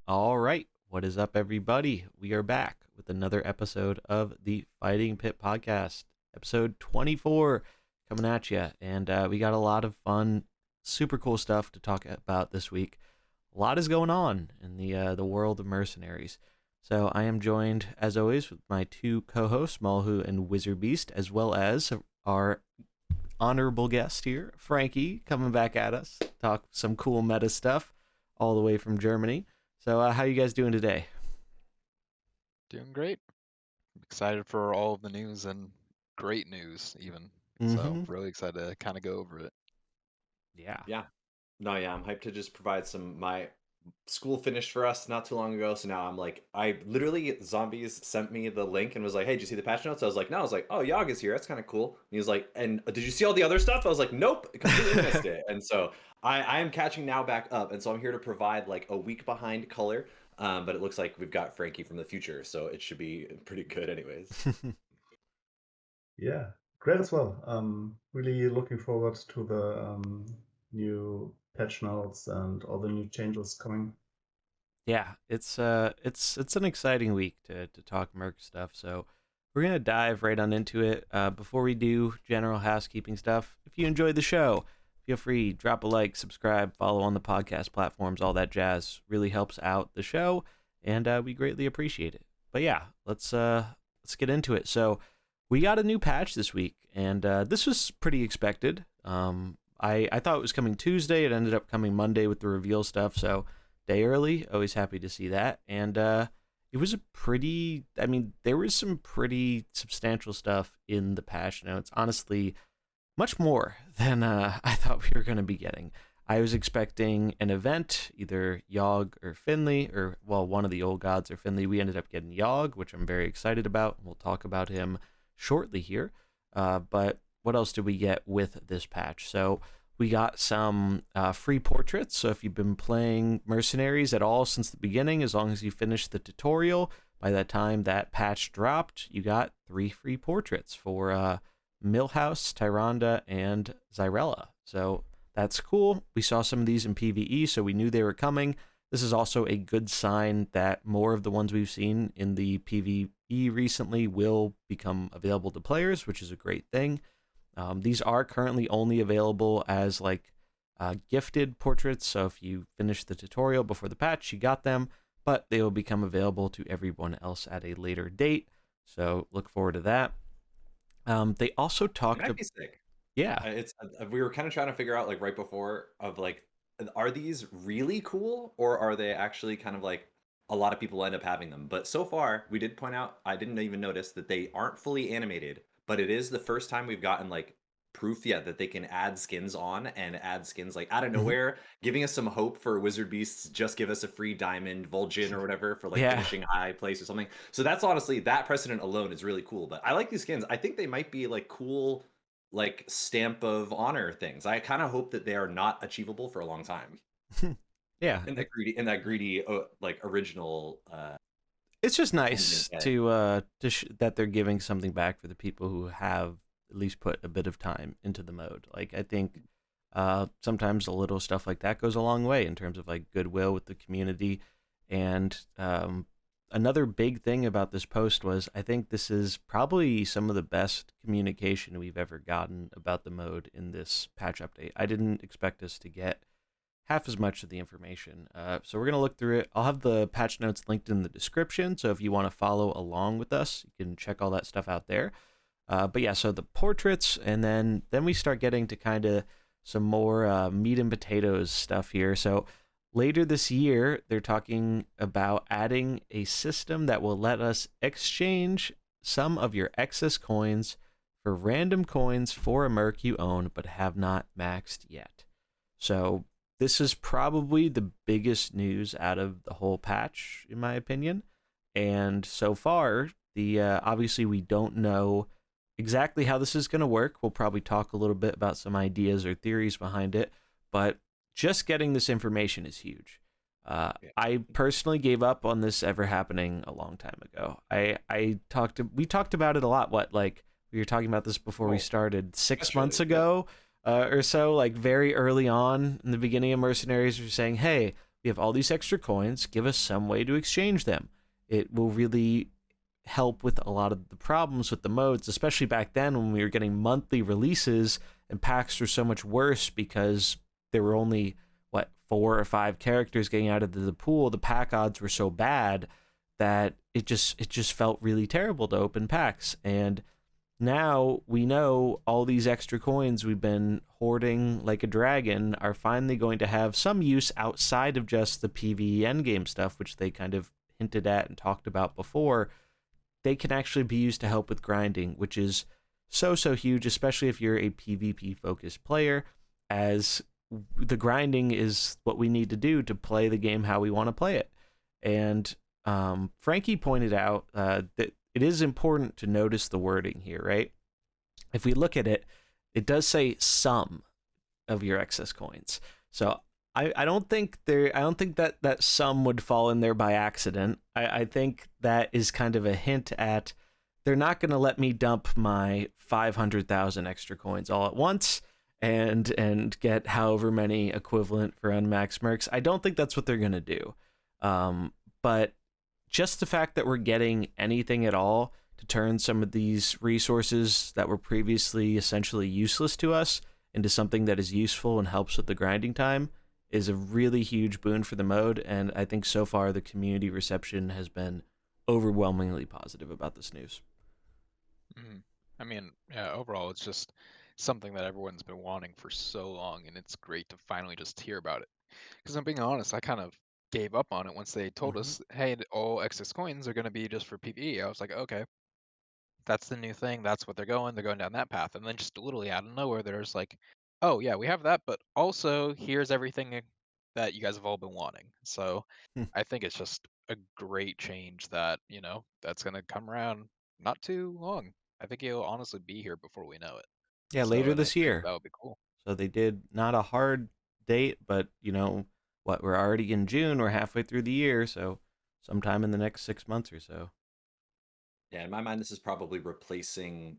All right. What is up, everybody? We are back with another episode of the Fighting Pit Podcast, episode 24, coming at you. And we got a lot of fun, super cool stuff to talk about this week. A lot is going on in the world of mercenaries. So I am joined, as always, with my two co-hosts, Mullahoo and WizardBeast, as well as our honorable guest here, Franky, coming back at us, talk some cool meta stuff all the way from Germany. So how you guys doing today? Doing great. Excited for all of the news and great news even. So Mm-hmm. really excited to kind of go over it. Yeah. Yeah. No, yeah, I'm hyped to just provide my school finished for us not too long ago. So now I'm like, I literally, Zombies sent me the link and was like, hey, did you see the patch notes? I was like, no. I was like, oh, Yogg is here. That's kind of cool. And he was like, and did you see all the other stuff? I was like, nope, completely missed it. And so I am catching now back up. And so I'm here to provide like a week behind color. But it looks like we've got Franky from the future. So it should be pretty good anyways. Yeah, great as well. Really looking forward to the new patch notes and all the new changes coming. Yeah, it's an exciting week to talk Merc stuff. So we're gonna dive right on into it. Before we do general housekeeping stuff, if you enjoyed the show, feel free drop a like, subscribe, follow on the podcast platforms, all that jazz. Really helps out the show, and we greatly appreciate it. But yeah, let's get into it. So we got a new patch this week, and this was pretty expected. I thought it was coming Tuesday. It ended up coming Monday with the reveal stuff. So day early, always happy to see that. And it was there was some pretty substantial stuff in the patch notes. Honestly, much more than I thought we were going to be getting. I was expecting an event, either Yogg or Finley, or, well, one of the old gods or Finley. We ended up getting Yogg, which I'm very excited about. We'll talk about him shortly here. But what else did we get with this patch? So we got some free portraits. So if you've been playing Mercenaries at all since the beginning, as long as you finished the tutorial, by that time that patch dropped, you got 3 free portraits for Mullahoo, Tyrande, and Xyrella. So that's cool. We saw some of these in PvE, so we knew they were coming. This is also a good sign that more of the ones we've seen in the PvE recently will become available to players, which is a great thing. These are currently only available as gifted portraits, so if you finish the tutorial before the patch, you got them, but they will become available to everyone else at a later date, so look forward to that. They also talked Might be sick. Yeah. It's we were kind of trying to figure out like right before of like, are these really cool or are they actually kind of like a lot of people end up having them? But so far, we did point out, I didn't even notice that they aren't fully animated, but it is the first time we've gotten like proof yet that they can add skins on and add skins like out of nowhere, giving us some hope for WizardBeasts. Just give us a free diamond Vol'jin or whatever for like finishing high place or something. So that's honestly, that precedent alone is really cool. But I like these skins. I think they might be like cool, like stamp of honor things. I kind of hope that they are not achievable for a long time. Yeah, in that greedy like original. It's just nice to that they're giving something back for the people who have at least put a bit of time into the mode. Like, I think sometimes a little stuff like that goes a long way in terms of like goodwill with the community. And another big thing about this post was, I think this is probably some of the best communication we've ever gotten about the mode in this patch update. I didn't expect us to get half as much of the information. So we're going to look through it. I'll have the patch notes linked in the description, so if you want to follow along with us, you can check all that stuff out there. But yeah, so the portraits, and then we start getting to kind of some more meat and potatoes stuff here. So later this year, they're talking about adding a system that will let us exchange some of your excess coins for random coins for a merc you own but have not maxed yet. So this is probably the biggest news out of the whole patch, in my opinion. And so far, obviously we don't know exactly how this is going to work. We'll probably talk a little bit about some ideas or theories behind it, but just getting this information is huge. I personally gave up on this ever happening a long time ago. We talked about it a lot. We were talking about this before we started 6 months ago. Or so, like very early on in the beginning of Mercenaries, we're saying, hey, we have all these extra coins, give us some way to exchange them. It will really help with a lot of the problems with the modes, especially back then when we were getting monthly releases and packs were so much worse because there were only 4 or 5 characters getting out of the pool. The pack odds were so bad that it just felt really terrible to open packs. And now we know all these extra coins we've been hoarding like a dragon are finally going to have some use outside of just the PvE endgame stuff, which they kind of hinted at and talked about before. They can actually be used to help with grinding, which is so huge, especially if you're a PvP focused player, as the grinding is what we need to do to play the game how we want to play it. And Franky pointed out that it is important to notice the wording here, right? If we look at it, it does say some of your excess coins. So I don't think that some would fall in there by accident. I think that is kind of a hint at they're not going to let me dump my 500,000 extra coins all at once and get however many equivalent for unmaxed mercs. I don't think that's what they're going to do. But just the fact that we're getting anything at all to turn some of these resources that were previously essentially useless to us into something that is useful and helps with the grinding time is a really huge boon for the mode. And I think so far the community reception has been overwhelmingly positive about this news. I mean, yeah, overall, it's just something that everyone's been wanting for so long, and it's great to finally just hear about it. Because I'm being honest, I kind of gave up on it once they told us, hey, all excess coins are going to be just for PvE. I was like, okay, that's the new thing. That's what they're going. They're going down that path. And then just literally out of nowhere, there's like, oh, yeah, we have that, but also here's everything that you guys have all been wanting. So I think it's just a great change that, that's going to come around not too long. I think it'll honestly be here before we know it. Yeah, So, later and I this think year. that would be cool. So they did not a hard date, but we're already in June. We're halfway through the year, so sometime in the next 6 months or so. Yeah, in my mind, this is probably replacing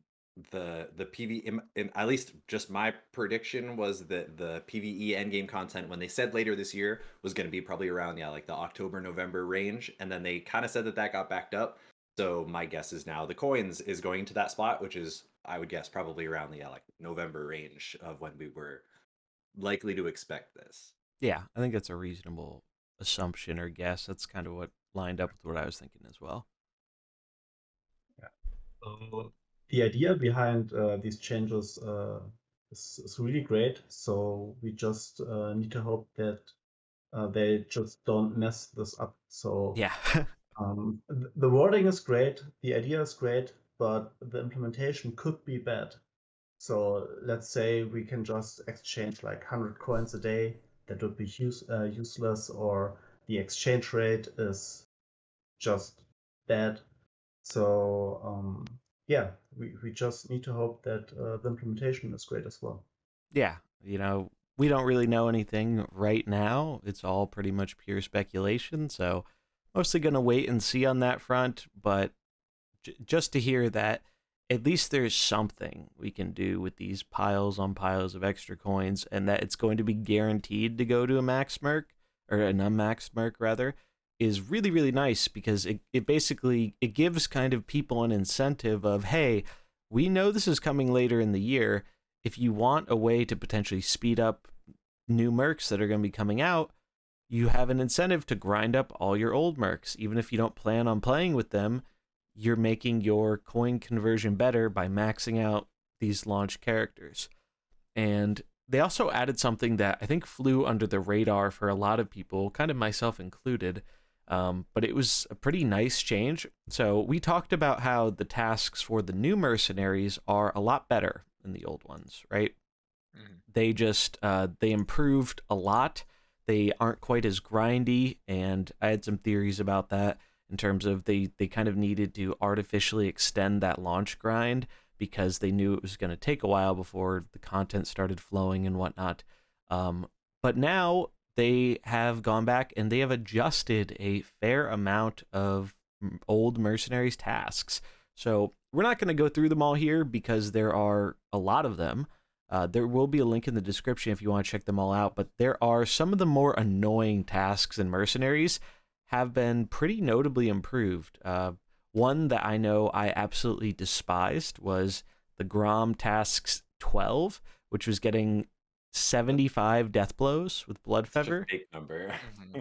the PvE. At least, just my prediction was that the PvE endgame content, when they said later this year, was going to be probably around like the October-November range, and then they kind of said that got backed up. So my guess is now the coins is going to that spot, which is, I would guess, probably around the like November range of when we were likely to expect this. Yeah, I think that's a reasonable assumption or guess. That's kind of what lined up with what I was thinking as well. Yeah. So the idea behind these changes is really great. So we just need to hope that they just don't mess this up. So yeah. The wording is great, the idea is great, but the implementation could be bad. So let's say we can just exchange like 100 coins a day. That would be useless, or the exchange rate is just bad. So yeah, we just need to hope that the implementation is great as well. Yeah, we don't really know anything right now. It's all pretty much pure speculation, so mostly going to wait and see on that front, but just to hear that at least there's something we can do with these piles on piles of extra coins, and that it's going to be guaranteed to go to a max merc, or an unmaxed merc rather, is really, really nice, because it basically, it gives kind of people an incentive of, hey, we know this is coming later in the year. If you want a way to potentially speed up new mercs that are going to be coming out, you have an incentive to grind up all your old mercs. Even if you don't plan on playing with them, you're making your coin conversion better by maxing out these launch characters. And they also added something that I think flew under the radar for a lot of people, kind of myself included, but it was a pretty nice change. So we talked about how the tasks for the new mercenaries are a lot better than the old ones, right? Mm-hmm. They just, they improved a lot. They aren't quite as grindy, and I had some theories about that in terms of they kind of needed to artificially extend that launch grind because they knew it was going to take a while before the content started flowing and whatnot. But now they have gone back and they have adjusted a fair amount of old mercenaries tasks. So we're not going to go through them all here because there are a lot of them. There will be a link in the description if you want to check them all out, but there are some of the more annoying tasks in Mercenaries have been pretty notably improved. One that I know I absolutely despised was the Grom Tasks 12, which was getting 75 death blows with Blood Such a Feather. fake number.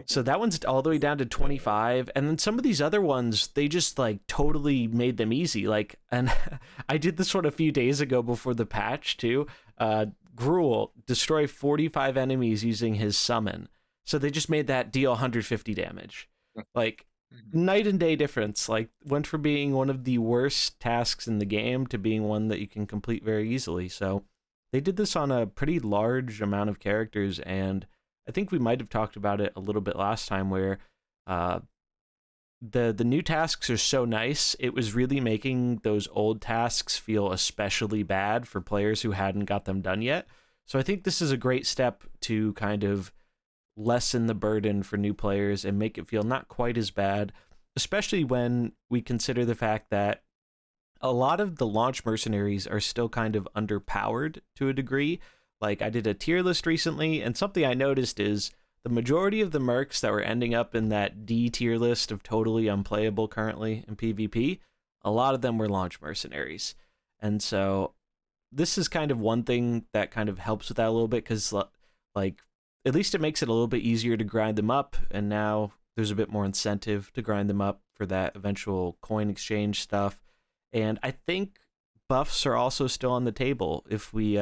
So that one's all the way down to 25. And then some of these other ones, they just like totally made them easy. Like, and I did this one a few days ago before the patch too. Gruul, destroy 45 enemies using his summon. So they just made that deal 150 damage. Like, night and day difference. Like, went from being one of the worst tasks in the game to being one that you can complete very easily. So they did this on a pretty large amount of characters, and I think we might have talked about it a little bit last time where the new tasks are so nice, it was really making those old tasks feel especially bad for players who hadn't got them done yet. So I think this is a great step to kind of lessen the burden for new players and make it feel not quite as bad, especially when we consider the fact that a lot of the launch mercenaries are still kind of underpowered to a degree. Like, I did a tier list recently, and something I noticed is the majority of the mercs that were ending up in that D tier list of totally unplayable currently in PvP, a lot of them were launch mercenaries. And so this is kind of one thing that kind of helps with that a little bit, because like, at least it makes it a little bit easier to grind them up, and now there's a bit more incentive to grind them up for that eventual coin exchange stuff. And I think buffs are also still on the table. If we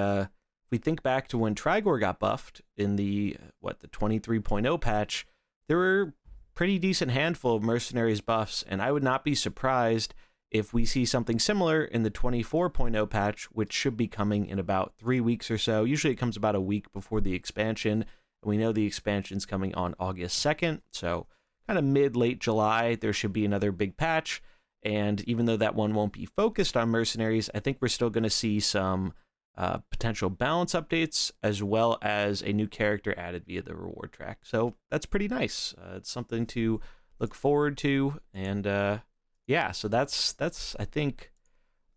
think back to when Trigor got buffed in the 23.0 patch, there were pretty decent handful of Mercenaries buffs, and I would not be surprised if we see something similar in the 24.0 patch, which should be coming in about 3 weeks or so. Usually it comes about a week before the expansion, and we know the expansion's coming on August 2nd, so kind of mid-late July, there should be another big patch. And even though that one won't be focused on Mercenaries, I think we're still going to see some potential balance updates, as well as a new character added via the reward track. So that's pretty nice. It's something to look forward to. And yeah, so that's I think,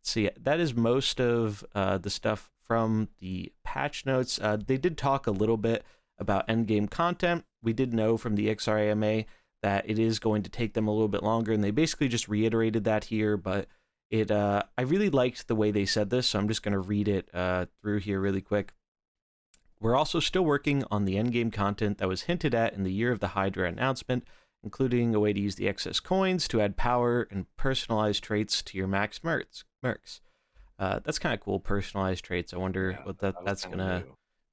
let's see, that is most of the stuff from the patch notes. They did talk a little bit about endgame content. We did know from the XRAMA that it is going to take them a little bit longer, and they basically just reiterated that here, but I really liked the way they said this, so I'm just going to read it through here really quick. We're also still working on the endgame content that was hinted at in the Year of the Hydra announcement, including a way to use the excess coins to add power and personalized traits to your max mercs. That's kind of cool, personalized traits. I wonder what that's going to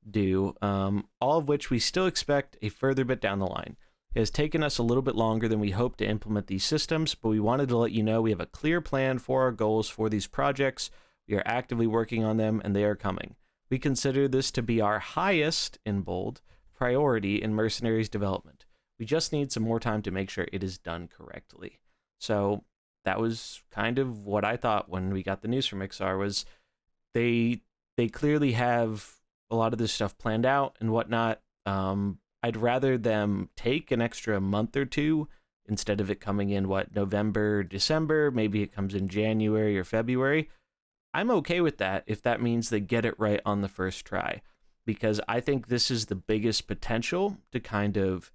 do. All of which we still expect a further bit down the line. It has taken us a little bit longer than we hoped to implement these systems, but we wanted to let you know we have a clear plan for our goals for these projects. We are actively working on them, and they are coming. We consider this to be our highest, in bold, priority in Mercenaries development. We just need some more time to make sure it is done correctly. So that was kind of what I thought when we got the news from XR, was they clearly have a lot of this stuff planned out and whatnot. I'd rather them take an extra month or two instead of it coming in, November, December, maybe it comes in January or February. I'm okay with that if that means they get it right on the first try, because I think this is the biggest potential to kind of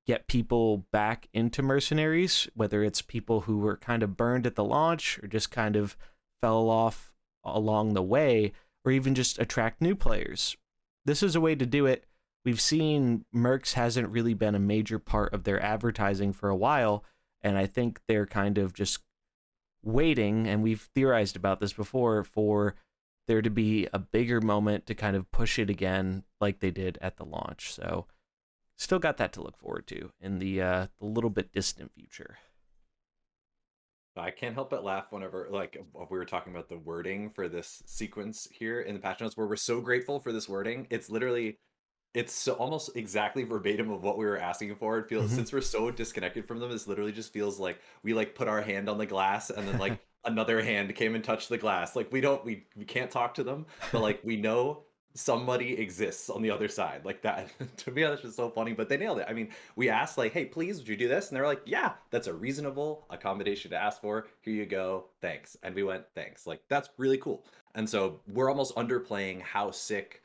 get people back into Mercenaries, whether it's people who were kind of burned at the launch or just kind of fell off along the way, or even just attract new players. This is a way to do it. We've seen Mercs hasn't really been a major part of their advertising for a while, and I think they're kind of just waiting, and we've theorized about this before, for there to be a bigger moment to kind of push it again like they did at the launch. So still got that to look forward to in the little bit distant future. I can't help but laugh whenever, like, we were talking about the wording for this sequence here in the patch notes, where we're so grateful for this wording. It's literally, it's so almost exactly verbatim of what we were asking for. It feels, since we're so disconnected from them, it literally just feels like we like put our hand on the glass, and then like another hand came and touched the glass. Like we can't talk to them, but like we know somebody exists on the other side. Like that, to me, that's just so funny, but they nailed it. I mean, we asked like, hey, please, would you do this? And they're like, yeah, that's a reasonable accommodation to ask for. Here you go. Thanks. And we went, thanks. Like, that's really cool. And so we're almost underplaying how sick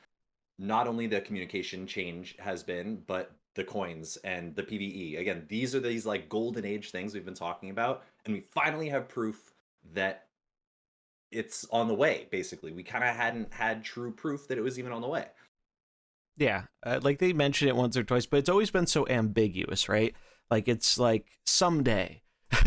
not only the communication change has been, but the coins and the PvE. Again, these are these like golden age things we've been talking about. And we finally have proof that it's on the way, basically. We kind of hadn't had true proof that it was even on the way. Yeah, like they mentioned it once or twice, but it's always been so ambiguous, right? Like it's like someday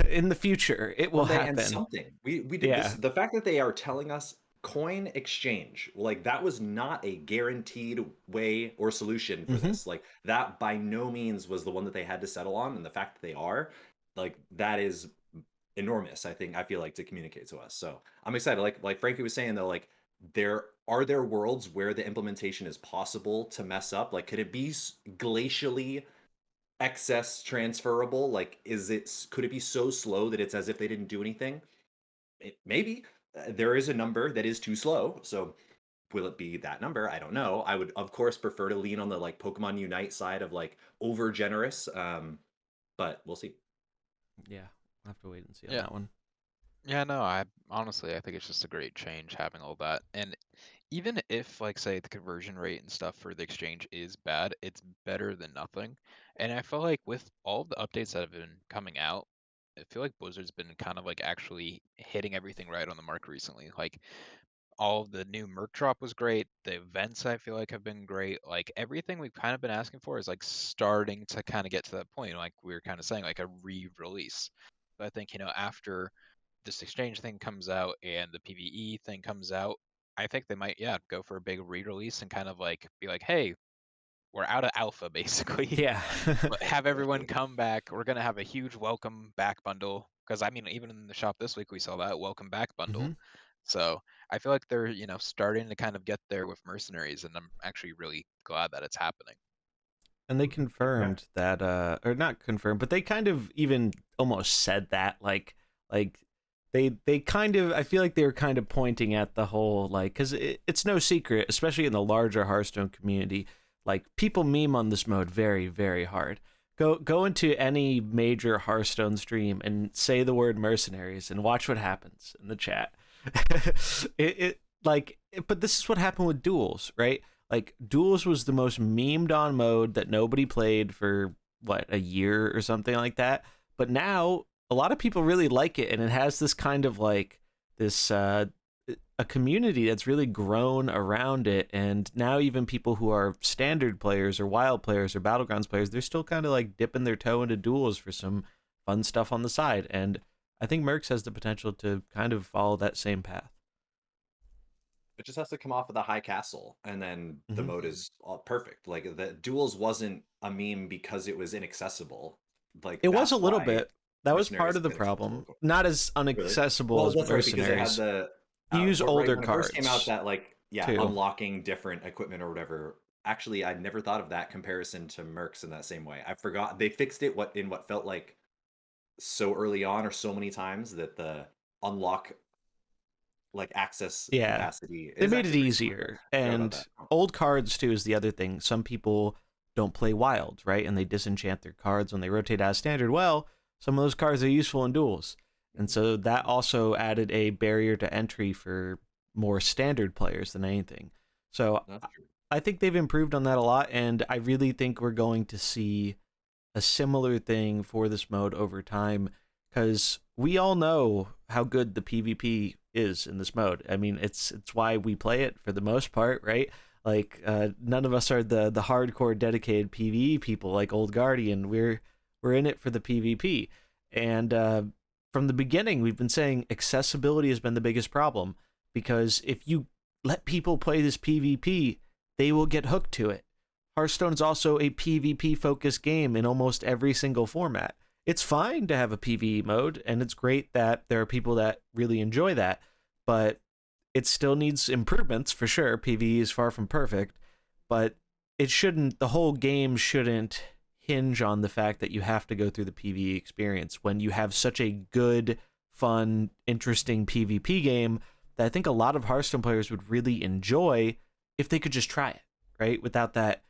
in the future it will Someday happen. And something. We did Yeah. this. The fact that they are telling us coin exchange, like that was not a guaranteed way or solution for this. Like that by no means was the one that they had to settle on. And the fact that they are, like, that is enormous, I feel like, to communicate to us. So I'm excited. Like Frankie was saying though, like there worlds where the implementation is possible to mess up. Like could it be glacially excess transferable? Like could it be so slow that it's as if they didn't do anything? Maybe. There is a number that is too slow, so will it be that number? I don't know. I would of course prefer to lean on the like Pokemon Unite side of like over generous, but we'll see. Yeah, I'll have to wait and see on Yeah. that one. Yeah, no, I honestly, I think it's just a great change having all that. And even if, like, say, the conversion rate and stuff for the exchange is bad, it's better than nothing. And I feel like with all the updates that have been coming out, I feel like Blizzard's been kind of like actually hitting everything right on the mark recently. Like all of the new merc drop was great. The events I feel like have been great. Like everything we've kind of been asking for is like starting to kind of get to that point. Like we were kind of saying, like a re-release. So I think, after this exchange thing comes out and the PvE thing comes out, I think they might, yeah, go for a big re-release and kind of like be like, hey, we're out of alpha basically. Yeah. But have everyone come back. We're gonna have a huge welcome back bundle. Because I mean, even in the shop this week we saw that welcome back bundle. So I feel like they're, starting to kind of get there with Mercenaries, and I'm actually really glad that it's happening. And they confirmed that, or not confirmed, but they kind of even almost said that, like they kind of, I feel like they were kind of pointing at the whole, like, because it's no secret, especially in the larger Hearthstone community, like people meme on this mode very, very hard. Go into any major Hearthstone stream and say the word mercenaries and watch what happens in the chat. But this is what happened with duels, right? Like duels was the most memed on mode that nobody played for what, a year or something like that. But now a lot of people really like it, and it has this kind of like this a community that's really grown around it. And now even people who are standard players or wild players or battlegrounds players, they're still kind of like dipping their toe into duels for some fun stuff on the side. And I think Mercs has the potential to kind of follow that same path. It just has to come off of the high castle, and then the mode is all perfect. Like the duels wasn't a meme because it was inaccessible. Like it was a little why bit. That was part Mercenaries of the is inaccessible. problem. Not as Really? unaccessible Well, as that's right, because they had Mercenaries. the You use right, older when it cards. first came out, that like too. unlocking different equipment or whatever. Actually, I'd never thought of that comparison to Mercs in that same way. I forgot they fixed it in what felt like so early on or so many times that the unlock like access capacity they is made it actually easier. pretty smart. And old cards too is the other thing. Some people don't play wild, right? And they disenchant their cards when they rotate as standard. Well, some of those cards are useful in duels. And so that also added a barrier to entry for more standard players than anything. So I think they've improved on that a lot, and I really think we're going to see a similar thing for this mode over time, because we all know how good the PvP is in this mode. I mean, it's why we play it for the most part, right? Like none of us are the hardcore dedicated PvE people like Old Guardian. We're in it for the PvP. And from the beginning, we've been saying accessibility has been the biggest problem, because if you let people play this PvP, they will get hooked to it. Hearthstone is also a PvP focused game in almost every single format. It's fine to have a PvE mode, and it's great that there are people that really enjoy that, but it still needs improvements for sure. PvE is far from perfect, but the whole game shouldn't hinge on the fact that you have to go through the PvE experience when you have such a good, fun, interesting PvP game that I think a lot of Hearthstone players would really enjoy. if they could just try it, right? Without that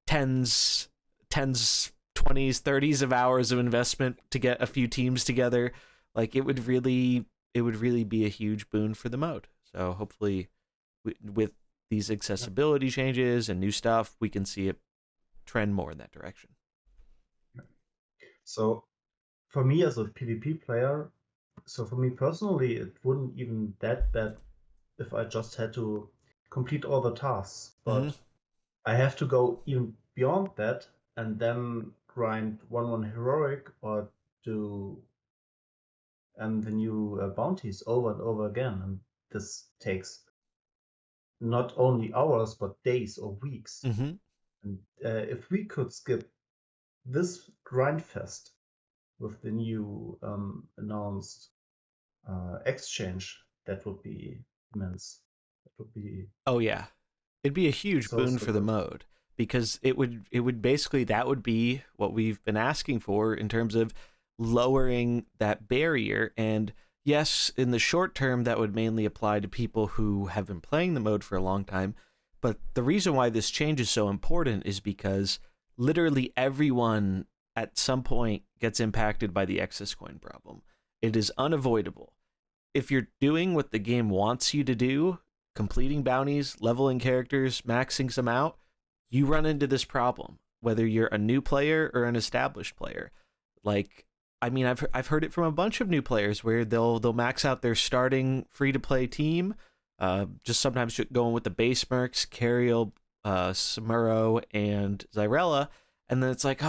tens, 20s, 30s of hours of investment to get a few teams together. Like it would really be a huge boon for the mode. So hopefully with these accessibility changes and new stuff, we can see it trend more in that direction. So for me as a PvP player, so for me personally, it wouldn't even that bad if I just had to complete all the tasks. But I have to go even beyond that and then grind 1-1 heroic or do the new bounties over and over again. And this takes not only hours, but days or weeks. Mm-hmm. And if we could skip this grind fest with the new announced exchange, that would be immense. That would be Oh yeah, it'd be a huge so boon for the good. mode, because it would basically, that would be what we've been asking for in terms of lowering that barrier. And yes, in the short term, that would mainly apply to people who have been playing the mode for a long time. But the reason why this change is so important is because literally everyone at some point gets impacted by the excess coin problem. It is unavoidable. If you're doing what the game wants you to do, completing bounties, leveling characters, maxing some out, you run into this problem, whether you're a new player or an established player. Like, I mean, I've heard it from a bunch of new players where they'll max out their starting free to play team, just sometimes going with the base mercs, Cariel, Samuro, and Zyrella, and then it's like,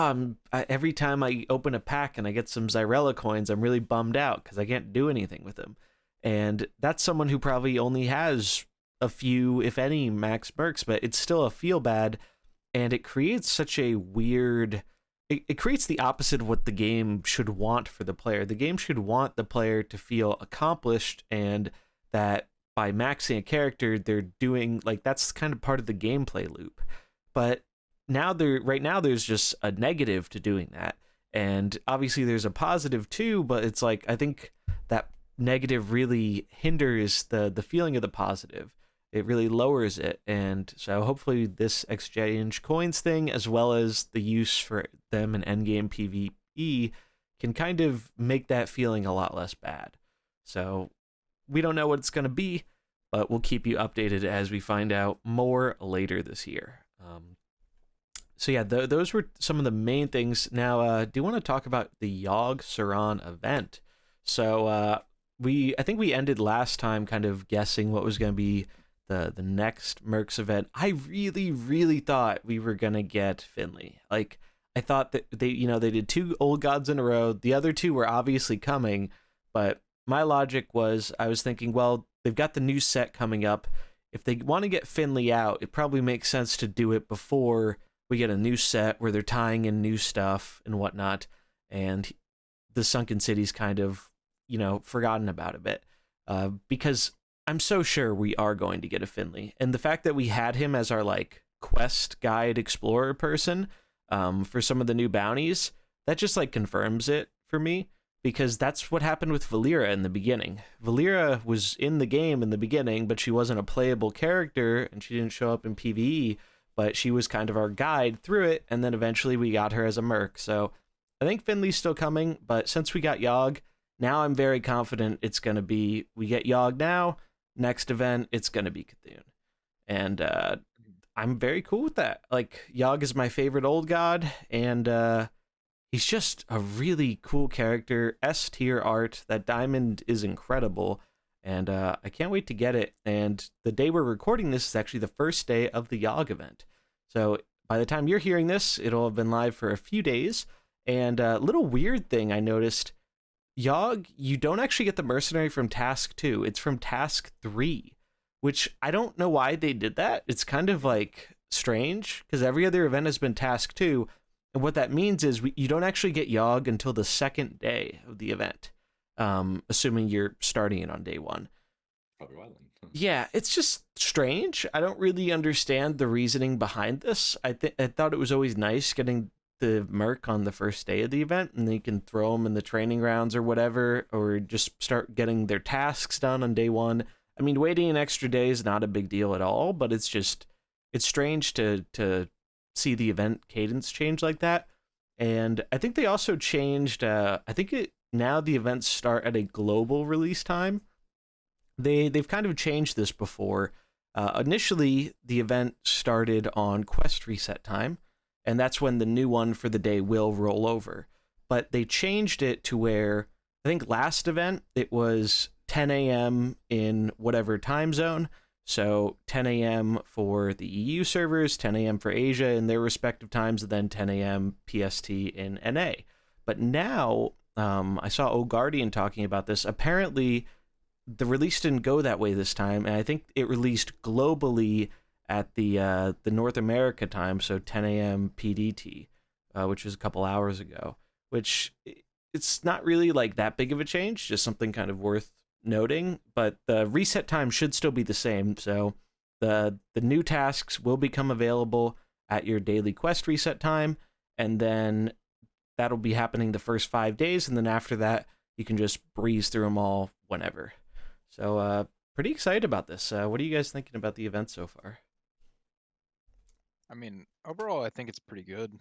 every time I open a pack and I get some Zyrella coins, I'm really bummed out because I can't do anything with them. And that's someone who probably only has a few, if any, max mercs, but it's still a feel bad, and it creates such a weird. It creates the opposite of what the game should want for the player. The game should want the player to feel accomplished, and that by maxing a character, they're doing, like, that's kind of part of the gameplay loop. But right now there's just a negative to doing that, and obviously there's a positive too. But it's like, I think that negative really hinders the feeling of the positive. It really lowers it. And so hopefully this exchange coins thing, as well as the use for them in endgame PvE, can kind of make that feeling a lot less bad. So we don't know what it's going to be, but we'll keep you updated as we find out more later this year. So yeah, those were some of the main things. Now, do you want to talk about the Yogg-Saron event? So I think we ended last time kind of guessing what was going to be the next Mercs event. I really thought we were going to get Finley. Like, I thought that they did 2 old gods in a row. The other 2 were obviously coming, but my logic was, I was thinking, well, they've got the new set coming up. If they want to get Finley out, it probably makes sense to do it before we get a new set where they're tying in new stuff and whatnot, and the Sunken City's kind of, forgotten about a bit, because I'm so sure we are going to get a Finley. And the fact that we had him as our, like, quest guide explorer person for some of the new bounties, that just, like, confirms it for me, because that's what happened with Valeera in the beginning. Valeera was in the game in the beginning, but she wasn't a playable character, and she didn't show up in PvE, but she was kind of our guide through it, and then eventually we got her as a merc. So I think Finley's still coming, but since we got Yogg, now I'm very confident it's going to be, we get Yogg now, next event, it's going to be Cthulhu. And I'm very cool with that. Like, Yogg is my favorite old god, and he's just a really cool character. S tier art. That diamond is incredible, and I can't wait to get it. And the day we're recording this is actually the first day of the Yogg event. So by the time you're hearing this, it'll have been live for a few days. And a little weird thing I noticed, Yogg, you don't actually get the mercenary from task 2. It's from task 3, which I don't know why they did that. It's kind of, like, strange, because every other event has been task 2. And what that means is you don't actually get Yogg until the second day of the event, assuming you're starting it on day 1. Probably why then. Yeah, it's just strange. I don't really understand the reasoning behind this. I thought it was always nice getting the merc on the first day of the event, and then you can throw them in the training rounds or whatever, or just start getting their tasks done on day 1. I mean, waiting an extra day is not a big deal at all, but it's just, it's strange to see the event cadence change like that. And I think they also changed. I think it now the events start at a global release time. They've kind of changed this before. Initially, the event started on quest reset time, and that's when the new one for the day will roll over. But they changed it to where I think last event it was 10 a.m. in whatever time zone. So 10 a.m. for the EU servers, 10 a.m. for Asia in their respective times, and then 10 a.m. PST in NA. But now, I saw O Guardian talking about this. Apparently, the release didn't go that way this time, and I think it released globally at the North America time, so 10 a.m. PDT, which was a couple hours ago. Which it's not really like that big of a change, just something kind of worth noting. But the reset time should still be the same, so the new tasks will become available at your daily quest reset time, and then that'll be happening the first 5 days, and then after that you can just breeze through them all whenever. So pretty excited about this. What are you guys thinking about the event so far? I mean, overall, I think it's pretty good.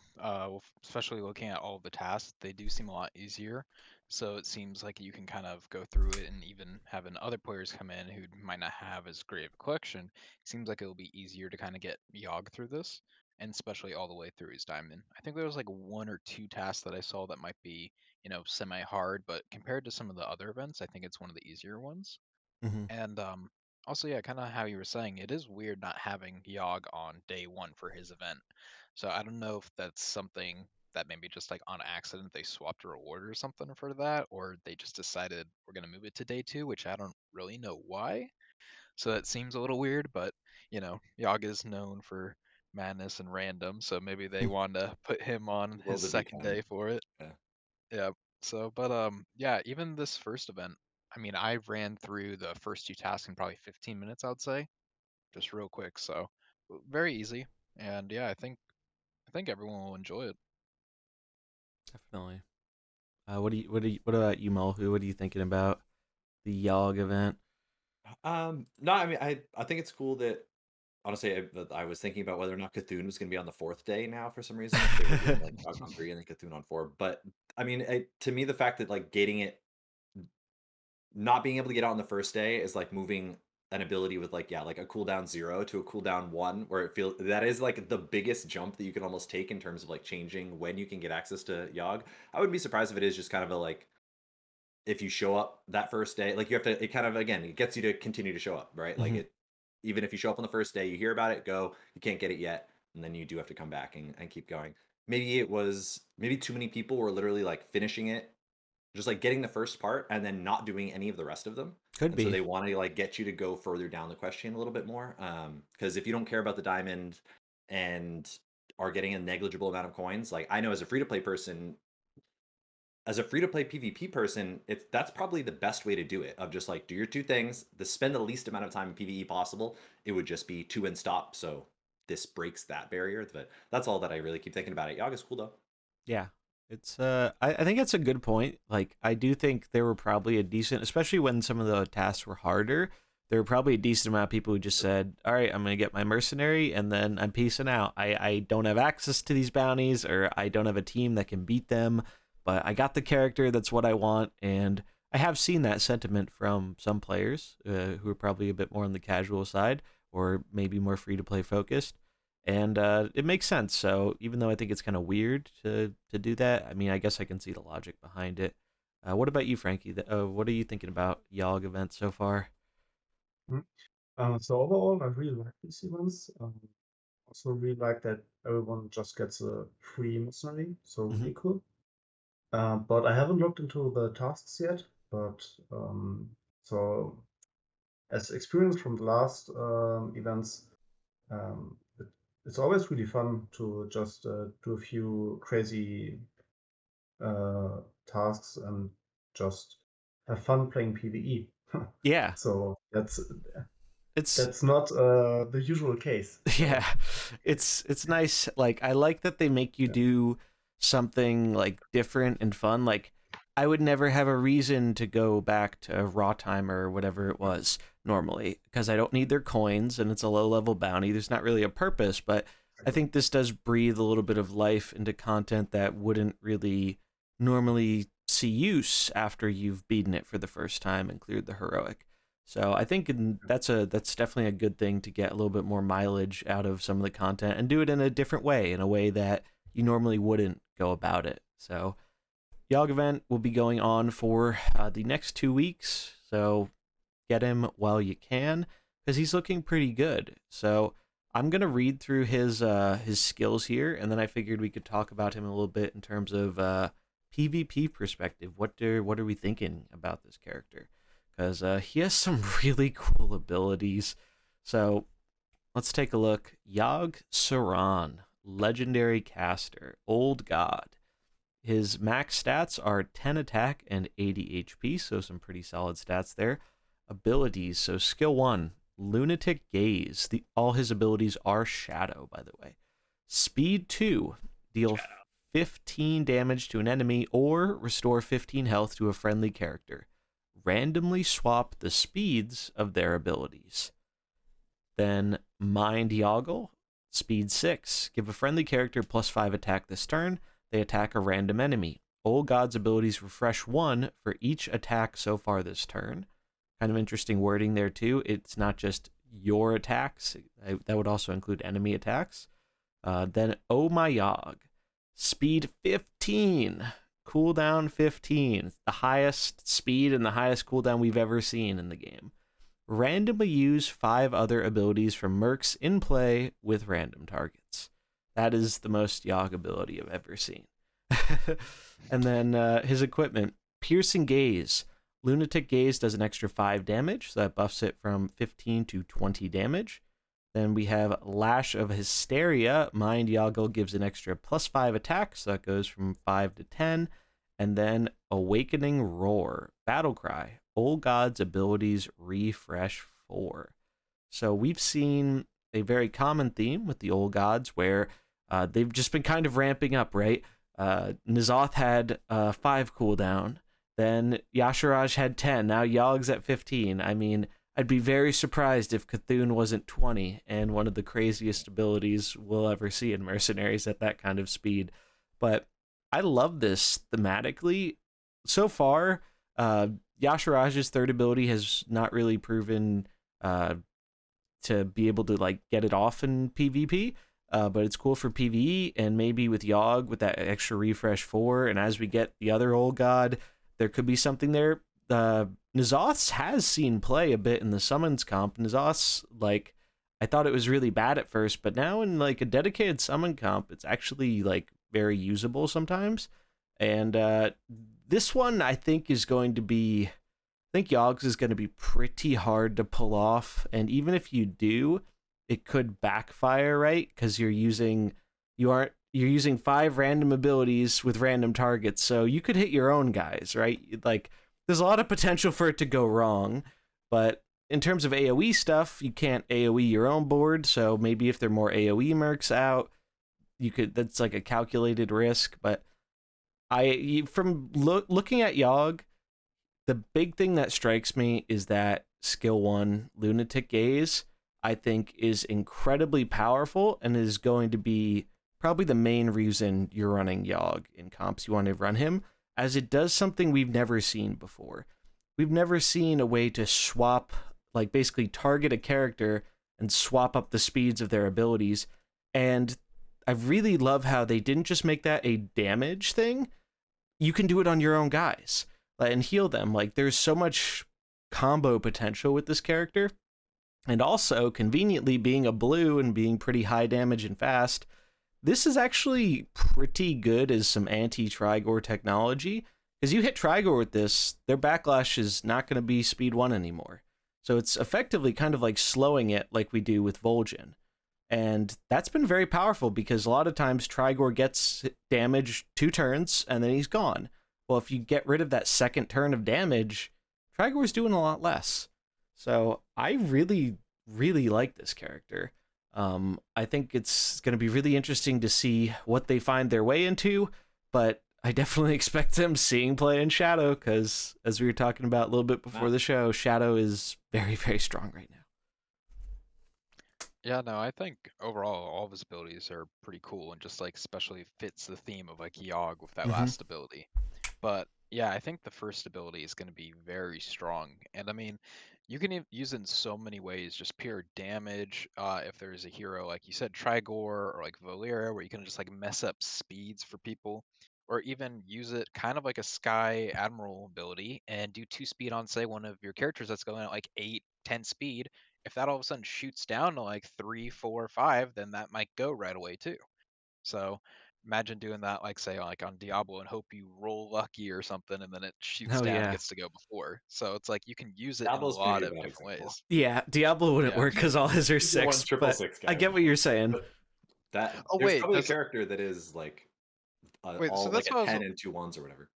Especially looking at all of the tasks, they do seem a lot easier. So it seems like you can kind of go through it, and even having other players come in who might not have as great of a collection, it seems like it'll be easier to kind of get Yogg through this, and especially all the way through his diamond. I think there was like 1 or 2 tasks that I saw that might be, semi-hard, but compared to some of the other events, I think it's one of the easier ones. Mm-hmm. And also, yeah, kind of how you were saying, it is weird not having Yogg on day one for his event. So I don't know if that's something that maybe just like on accident they swapped a reward or something for that, or they just decided we're gonna move it to day two, which I don't really know why. So that seems a little weird, but Yogg is known for madness and random, so maybe they wanted to put him on Will his to be second kind. day for it. Yeah. Yeah. So, but yeah, even this first event, I mean, I ran through the first 2 tasks in probably 15 minutes, I'd say, just real quick. So, very easy. And yeah, I think everyone will enjoy it. Definitely. What about you, Mullahoo? What are you thinking about the Yogg event? No, I mean, I think it's cool that honestly, I was thinking about whether or not Cthulhu was going to be on the 4th day now for some reason. If they were doing like Yogg on 3 and then Cthulhu on 4, but I mean, to me, the fact that like gating it, not being able to get out on the first day is like moving an ability with like like a cooldown 0 to a cooldown 1, where it feels that is like the biggest jump that you can almost take in terms of like changing when you can get access to Yogg. I wouldn't be surprised if it is just kind of a like if you show up that first day, like you have to, it kind of, again, it gets you to continue to show up, right? Like Mhm. it, even if you show up on the first day, you hear about it, go, you can't get it yet, and then you do have to come back and keep going. Maybe too many people were literally like finishing it, just like getting the first part and then not doing any of the rest of them. Could And so be. they want to like get you to go further down the quest chain a little bit more. Because if you don't care about the diamond and are getting a negligible amount of coins, like I know as a free to play person, as a free to play PvP person, that's probably the best way to do it. Of just like do your 2 things, spend the least amount of time in PvE possible. It would just be 2 and stop. So this breaks that barrier. But that's all that I really keep thinking about it. Yogg is cool though. Yeah. It's I think it's a good point. Like I do think there were probably a decent, especially when some of the tasks were harder, there were probably a decent amount of people who just said, all right, I'm gonna get my mercenary and then I'm peacing out. I don't have access to these bounties, or I don't have a team that can beat them, but I got the character, that's what I want. And I have seen that sentiment from some players who are probably a bit more on the casual side, or maybe more free to play focused, and it makes sense. So even though I think it's kind of weird to do that, I mean, I guess I can see the logic behind it. What about you, Franky? What are you thinking about Yogg events so far? Mhm. So overall, I really like these events. Also really like that everyone just gets a free mercenary, so Hmm. really cool. But I haven't looked into the tasks yet. But so as experience from the last events, um, it's always really fun to just do a few crazy tasks and just have fun playing PvE. Yeah, So it's that's not the usual case. yeah, So it's nice. Like I like that they make you yeah. do something like different and fun. Like I would never have a reason to go back to raw time or whatever it was. normally because I don't need their coins and it's a low level bounty. There's not really a purpose, but I think this does breathe a little bit of life into content that wouldn't really normally see use after you've beaten it for the first time and cleared the heroic. So I think that's definitely a good thing to get a little bit more mileage out of some of the content and do it in a different way, in a way that you normally wouldn't go about it. So Yogg event will be going on for the next 2 weeks. So get him while you can because he's looking pretty good. So I'm gonna read through his skills here, and then I figured we could talk about him a little bit in terms of PvP perspective. What are we thinking about this character? Because he has some really cool abilities. So let's take a look. Yogg-Saron, legendary caster, old god. His max stats are 10 attack and 80 HP, so some pretty solid stats there. Abilities, so skill 1, Lunatic Gaze. All his abilities are Shadow, by the way. Speed 2, deal 15 damage to an enemy or restore 15 health to a friendly character. Randomly swap the speeds of their abilities. Then Mind Yoggle, speed 6. Give a friendly character +5 attack this turn. They attack a random enemy. Old God's abilities refresh 1 for each attack so far this turn. Kind of interesting wording there too. It's not just your attacks. That would also include enemy attacks. Then Oh My Yogg, speed 15. Cooldown 15. The highest speed and the highest cooldown we've ever seen in the game. Randomly use 5 other abilities from mercs in play with random targets. That is the most Yogg ability I've ever seen. And then his equipment, Piercing Gaze. Lunatic Gaze does an extra 5 damage, so that buffs it from 15 to 20 damage. Then we have Lash of Hysteria. Mind Yoggle gives an extra +5 attack, so that goes from 5 to 10. And then Awakening Roar. Battle Cry. Old God's abilities refresh 4. So we've seen a very common theme with the Old Gods where they've just been kind of ramping up, right? N'Zoth had 5 cooldown. Then Y'Shaarj had 10. Now Yogg's at 15. I mean, I'd be very surprised if Cthulhu wasn't 20 and one of the craziest abilities we'll ever see in Mercenaries at that kind of speed. But I love this thematically. So far, Y'Shaarj's third ability has not really proven to be able to like get it off in PvP. But it's cool for PvE, and maybe with Yogg with that extra refresh 4, and as we get the other Old God, there could be something there. N'Zoth's has seen play a bit in the summons comp. N'Zoth's, like, I thought it was really bad at first, but now in like a dedicated summon comp, it's actually like very usable sometimes. And this one I think is going to be, I think Yogg's is going to be pretty hard to pull off, and even if you do, it could backfire, right? Because you're using 5 random abilities with random targets, so you could hit your own guys, right? Like, there's a lot of potential for it to go wrong, but in terms of AoE stuff, you can't AoE your own board, so maybe if there are more AoE mercs out, that's like a calculated risk. But from looking at Yogg, the big thing that strikes me is that skill 1, Lunatic Gaze, I think is incredibly powerful and is going to be probably the main reason you're running Yogg in comps. You want to run him, as it does something we've never seen before. We've never seen a way to swap, like basically target a character and swap up the speeds of their abilities. And I really love how they didn't just make that a damage thing. You can do it on your own guys and heal them. Like, there's so much combo potential with this character. And also, conveniently, being a blue and being pretty high damage and fast, this is actually pretty good as some anti-Trigor technology. Because you hit Trigor with this, their backlash is not going to be speed 1 anymore. So it's effectively kind of like slowing it like we do with Vol'jin. And that's been very powerful because a lot of times Trigor gets damage 2 turns and then he's gone. Well, if you get rid of that second turn of damage, Trigor's doing a lot less. So I really, really like this character. I think it's going to be really interesting to see what they find their way into, but I definitely expect them seeing play in Shadow because, as we were talking about a little bit before the show, Shadow is very, very strong right now. Yeah, no, I think overall all of his abilities are pretty cool and just like especially fits the theme of like Yogg with that Mhm. last ability. But yeah, I think the first ability is going to be very strong. And I mean, you can use it in so many ways, just pure damage. If there's a hero, like you said, Trigor or like Valeria, where you can just like mess up speeds for people, or even use it kind of like a Sky Admiral ability and do 2 speed on, say, one of your characters that's going at like 8, 10 speed. If that all of a sudden shoots down to like 3, 4, 5, then that might go right away too. So imagine doing that, like say, like on Diablo, and hope you roll lucky or something, and then it shoots Oh down and yeah, gets to go before. So it's like you can use it in a Diablo's maybe lot a of bad different example. ways. yeah. Diablo wouldn't Yeah. work because all his are He's the one 6, triple but 6 I guy. get what you're saying. But that Oh there's wait, probably a does character that is like wait? So all like that's a what I 10 was. and 2 1s or whatever.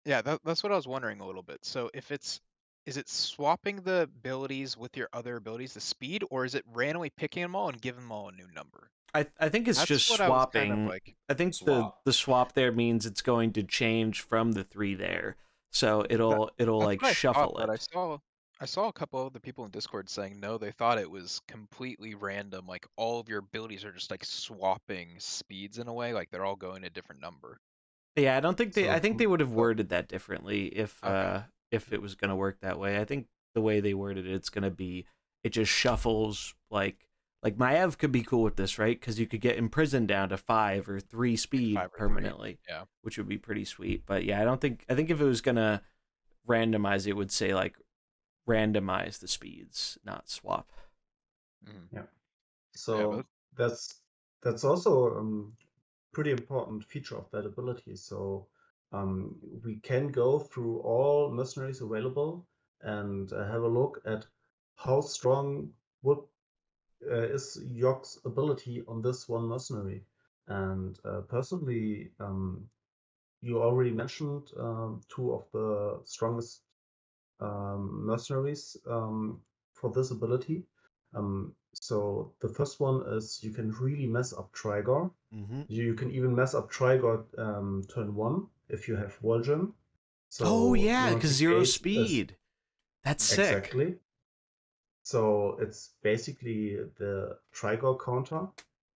Yeah, that's what I was wondering a little bit. So if it's is it swapping the abilities with your other abilities, the speed, or is it randomly picking them all and giving them all a new number? I think it's That's just what I was kind of swapping. like. I think Swap. the swap there means it's going to change from the 3 there, so it'll That's like what I thought, shuffle but it. I saw a couple of the people in Discord saying no, they thought it was completely random. Like all of your abilities are just like swapping speeds in a way, like they're all going a different number. Yeah, I don't think they. I So think they would have worded that differently Okay. if it was gonna work that way. I think the way they worded it, it's gonna be it just shuffles like Maev could be cool with this, right? Because you could get imprisoned down to 5 or 3 Like speed 5 or 3. permanently, Yeah. which would be pretty sweet. But yeah, I don't think. I think if it was gonna randomize, it would say like randomize the speeds, not swap. Mhm. yeah. Yeah, but So that's also pretty important feature of that ability. So we can go through all mercenaries available and have a look at how strong would is Yogg's ability on this one mercenary. And personally, you already mentioned two of the strongest mercenaries for this ability. So the first one is you can really mess up Trigor. Mm-hmm. You can even mess up Trigor turn 1 if you have Vol'jin. Oh So yeah, because lunatic 0 gate is speed. That's sick. exactly. So it's basically the Trigor counter,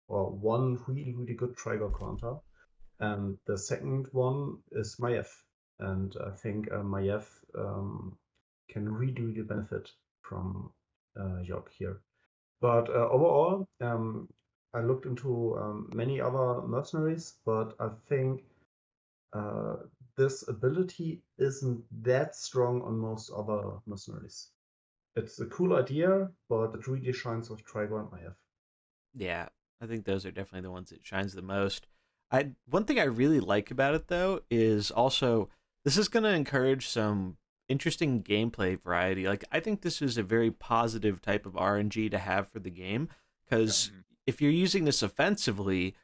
or one really, really good Trigor counter. And the second one is Maiev. And I think Maiev can really, really benefit from Yogg here. But overall, I looked into many other mercenaries, but I think uh, this ability isn't that strong on most other mercenaries. It's a cool idea, but it really shines with Trigor and Maiev. Yeah, I think those are definitely the ones that shines the most. I one thing I really like about it though is also this is going to encourage some interesting gameplay variety. Like I think this is a very positive type of RNG to have for the game because Mhm. if you're using this offensively,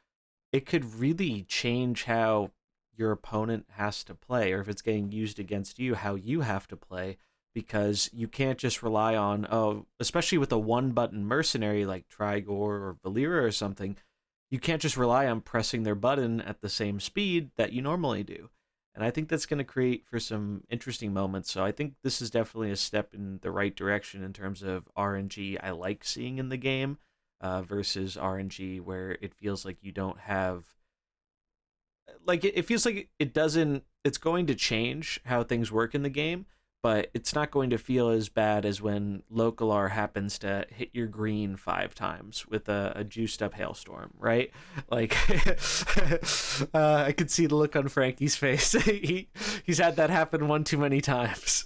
it could really change how your opponent has to play, or if it's getting used against you, how you have to play, because you can't just rely on, oh, especially with a one button mercenary like Trigor or Valera or something, you can't just rely on pressing their button at the same speed that you normally do. And I think that's going to create for some interesting moments. So I think this is definitely a step in the right direction in terms of RNG I like seeing in the game versus RNG where it feels like you don't have like it feels like it doesn't it's going to change how things work in the game, but it's not going to feel as bad as when local R happens to hit your green 5 times with a juiced up hailstorm, right? Like I could see the look on Franky's face. He's had that happen one too many times.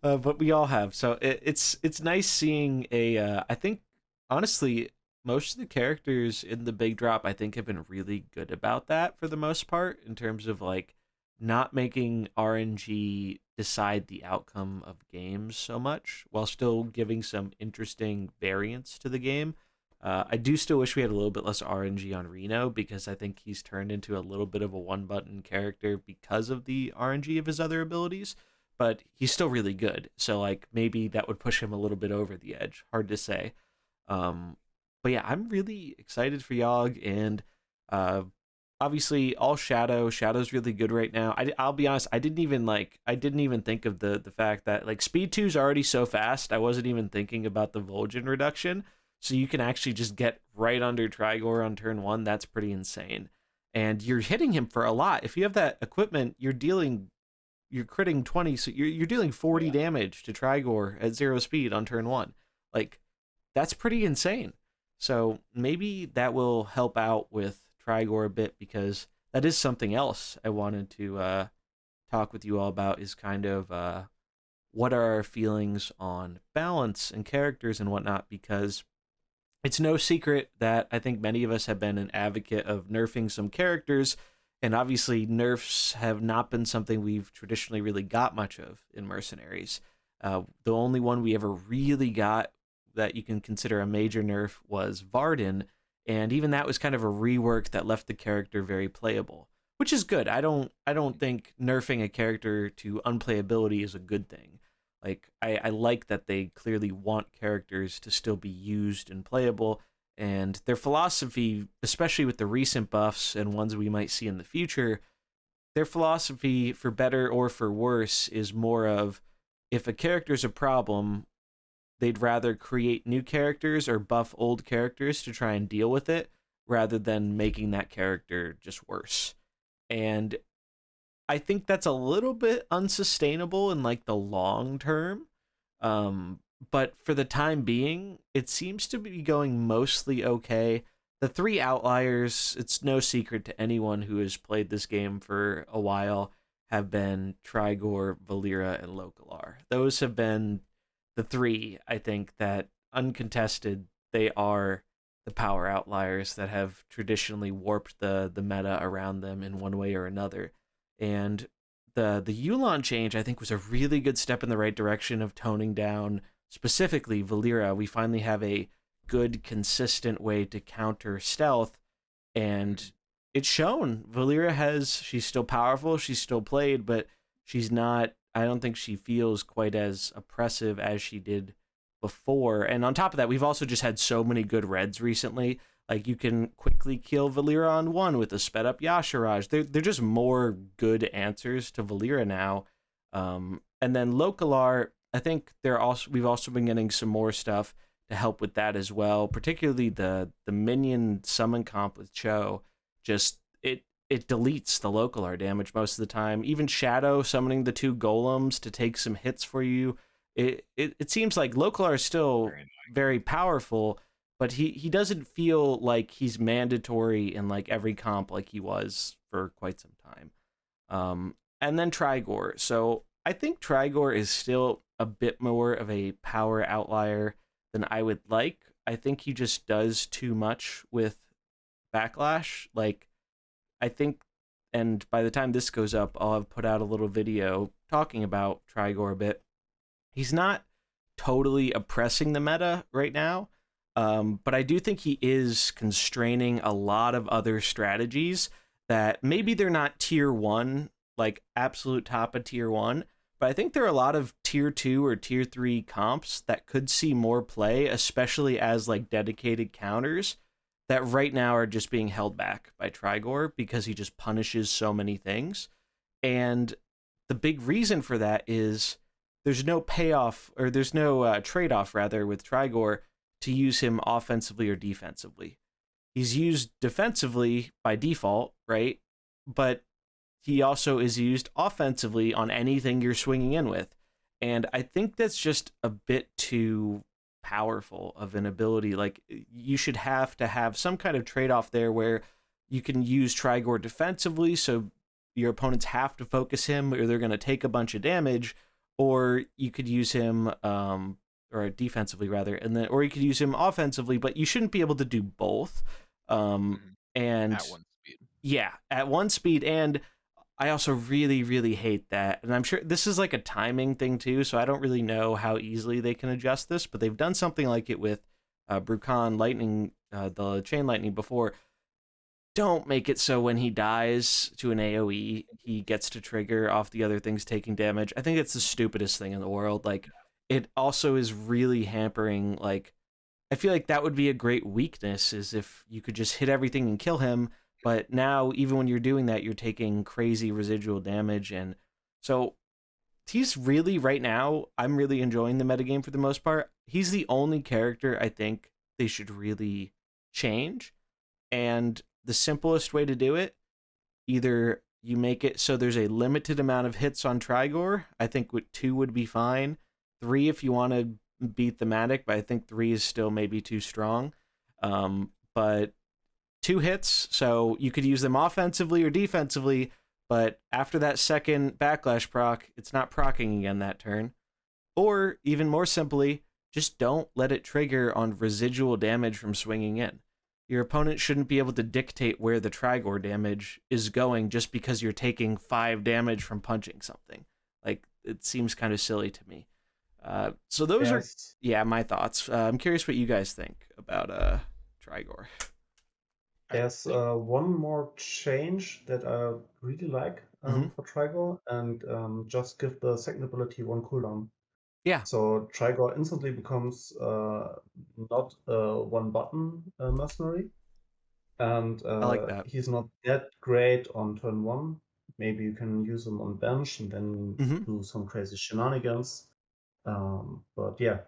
But we all have. So it's nice seeing a I think honestly most of the characters in the big drop I think have been really good about that for the most part in terms of like not making RNG decide the outcome of games so much while still giving some interesting variance to the game. I do still wish we had a little bit less RNG on Reno because I think he's turned into a little bit of a one button character because of the RNG of his other abilities, but he's still really good. So like maybe that would push him a little bit over the edge. Hard to say. Um, but yeah, I'm really excited for Yogg, and uh, obviously all Shadow. Shadow's really good right now. I'll be honest, I didn't even think of the fact that like speed 2 is already so fast. I wasn't even thinking about the Vol'jin reduction. So you can actually just get right under Trigor on turn 1. That's pretty insane. And you're hitting him for a lot. If you have that equipment, you're critting 20, so you're dealing 40 damage to Trigor at 0 speed on turn 1. Like, that's pretty insane. So maybe that will help out with Trigor a bit, because that is something else I wanted to talk with you all about, is kind of what are our feelings on balance and characters and whatnot, because it's no secret that I think many of us have been an advocate of nerfing some characters, and obviously nerfs have not been something we've traditionally really got much of in Mercenaries. The only one we ever really got that you can consider a major nerf was Varden, and even that was kind of a rework that left the character very playable, which is good. I don't think nerfing a character to unplayability is a good thing. Like, I like that they clearly want characters to still be used and playable, and their philosophy, especially with the recent buffs and ones we might see in the future, their philosophy, for better or for worse, is more of, if a character's a problem, they'd rather create new characters or buff old characters to try and deal with it, rather than making that character just worse. And I think that's a little bit unsustainable in like the long term. But for the time being, it seems to be going mostly okay. The 3 outliers, it's no secret to anyone who has played this game for a while, have been Trigor, Valeera, and Localar. Those have been the 3, I think, that uncontested, they are the power outliers that have traditionally warped the meta around them in one way or another. And the Yulon change, I think, was a really good step in the right direction of toning down specifically Valeera. We finally have a good, consistent way to counter stealth, and it's shown. She's still powerful, she's still played, but she's not, I don't think she feels quite as oppressive as she did before. And on top of that, we've also just had so many good reds recently. Like, you can quickly kill Valeera on 1 with a sped up Yasharaj. They're just more good answers to Valeera now. And then Localar, I think we've also been getting some more stuff to help with that as well. Particularly the minion summon comp with Cho. Just it deletes the Localar damage most of the time. Even Shadow summoning the 2 golems to take some hits for you. It seems like Localar is still very powerful, but he doesn't feel like he's mandatory in like every comp like he was for quite some time. And then Trigor. So I think Trigor is still a bit more of a power outlier than I would like. I think he just does too much with Backlash. Like, I think, and by the time this goes up, I'll have put out a little video talking about Trigor a bit. He's not totally oppressing the meta right now, but I do think he is constraining a lot of other strategies that maybe they're not tier 1, like absolute top of tier 1, but I think there are a lot of tier 2 or tier 3 comps that could see more play, especially as like dedicated counters, that right now are just being held back by Trigor because he just punishes so many things. And the big reason for that is there's no payoff, or there's no trade-off, rather, with Trigor to use him offensively or defensively. He's used defensively by default, right? But he also is used offensively on anything you're swinging in with. And I think that's just a bit too powerful of an ability. Like, you should have to have some kind of trade-off there where you can use Trigor defensively, so your opponents have to focus him or they're going to take a bunch of damage, or you could use him or defensively rather, or you could use him offensively, but you shouldn't be able to do both. And at 1 speed. Yeah, at 1 speed. And I also really, really hate that. And I'm sure this is like a timing thing too, so I don't really know how easily they can adjust this, but they've done something like it with Brukan Lightning, the Chain Lightning before. Don't make it so when he dies to an AoE, he gets to trigger off the other things taking damage. I think it's the stupidest thing in the world. Like, it also is really hampering, like, I feel like that would be a great weakness, is if you could just hit everything and kill him, But now, even when you're doing that, you're taking crazy residual damage. And so he's really, right now, I'm really enjoying the metagame for the most part. He's the only character I think they should really change. And the simplest way to do it, either you make it so there's a limited amount of hits on Trigor. I think 2 would be fine. 3 if you want to be thematic, but I think 3 is still maybe too strong. But 2 hits, so you could use them offensively or defensively, but after that second backlash proc, it's not procking again that turn. Or even more simply, just don't let it trigger on residual damage from swinging in. Your opponent shouldn't be able to dictate where the Trigor damage is going just because you're taking 5 damage from punching something. Like, it seems kind of silly to me. So those are, my thoughts. I'm curious what you guys think about Trigor. There's one more change that I really like for Trigor, and just give the second ability 1 cooldown. Yeah. So Trigor instantly becomes not a 1-button mercenary, and I like that. he's not that great on turn 1. Maybe you can use him on bench and then do some crazy shenanigans. But yeah,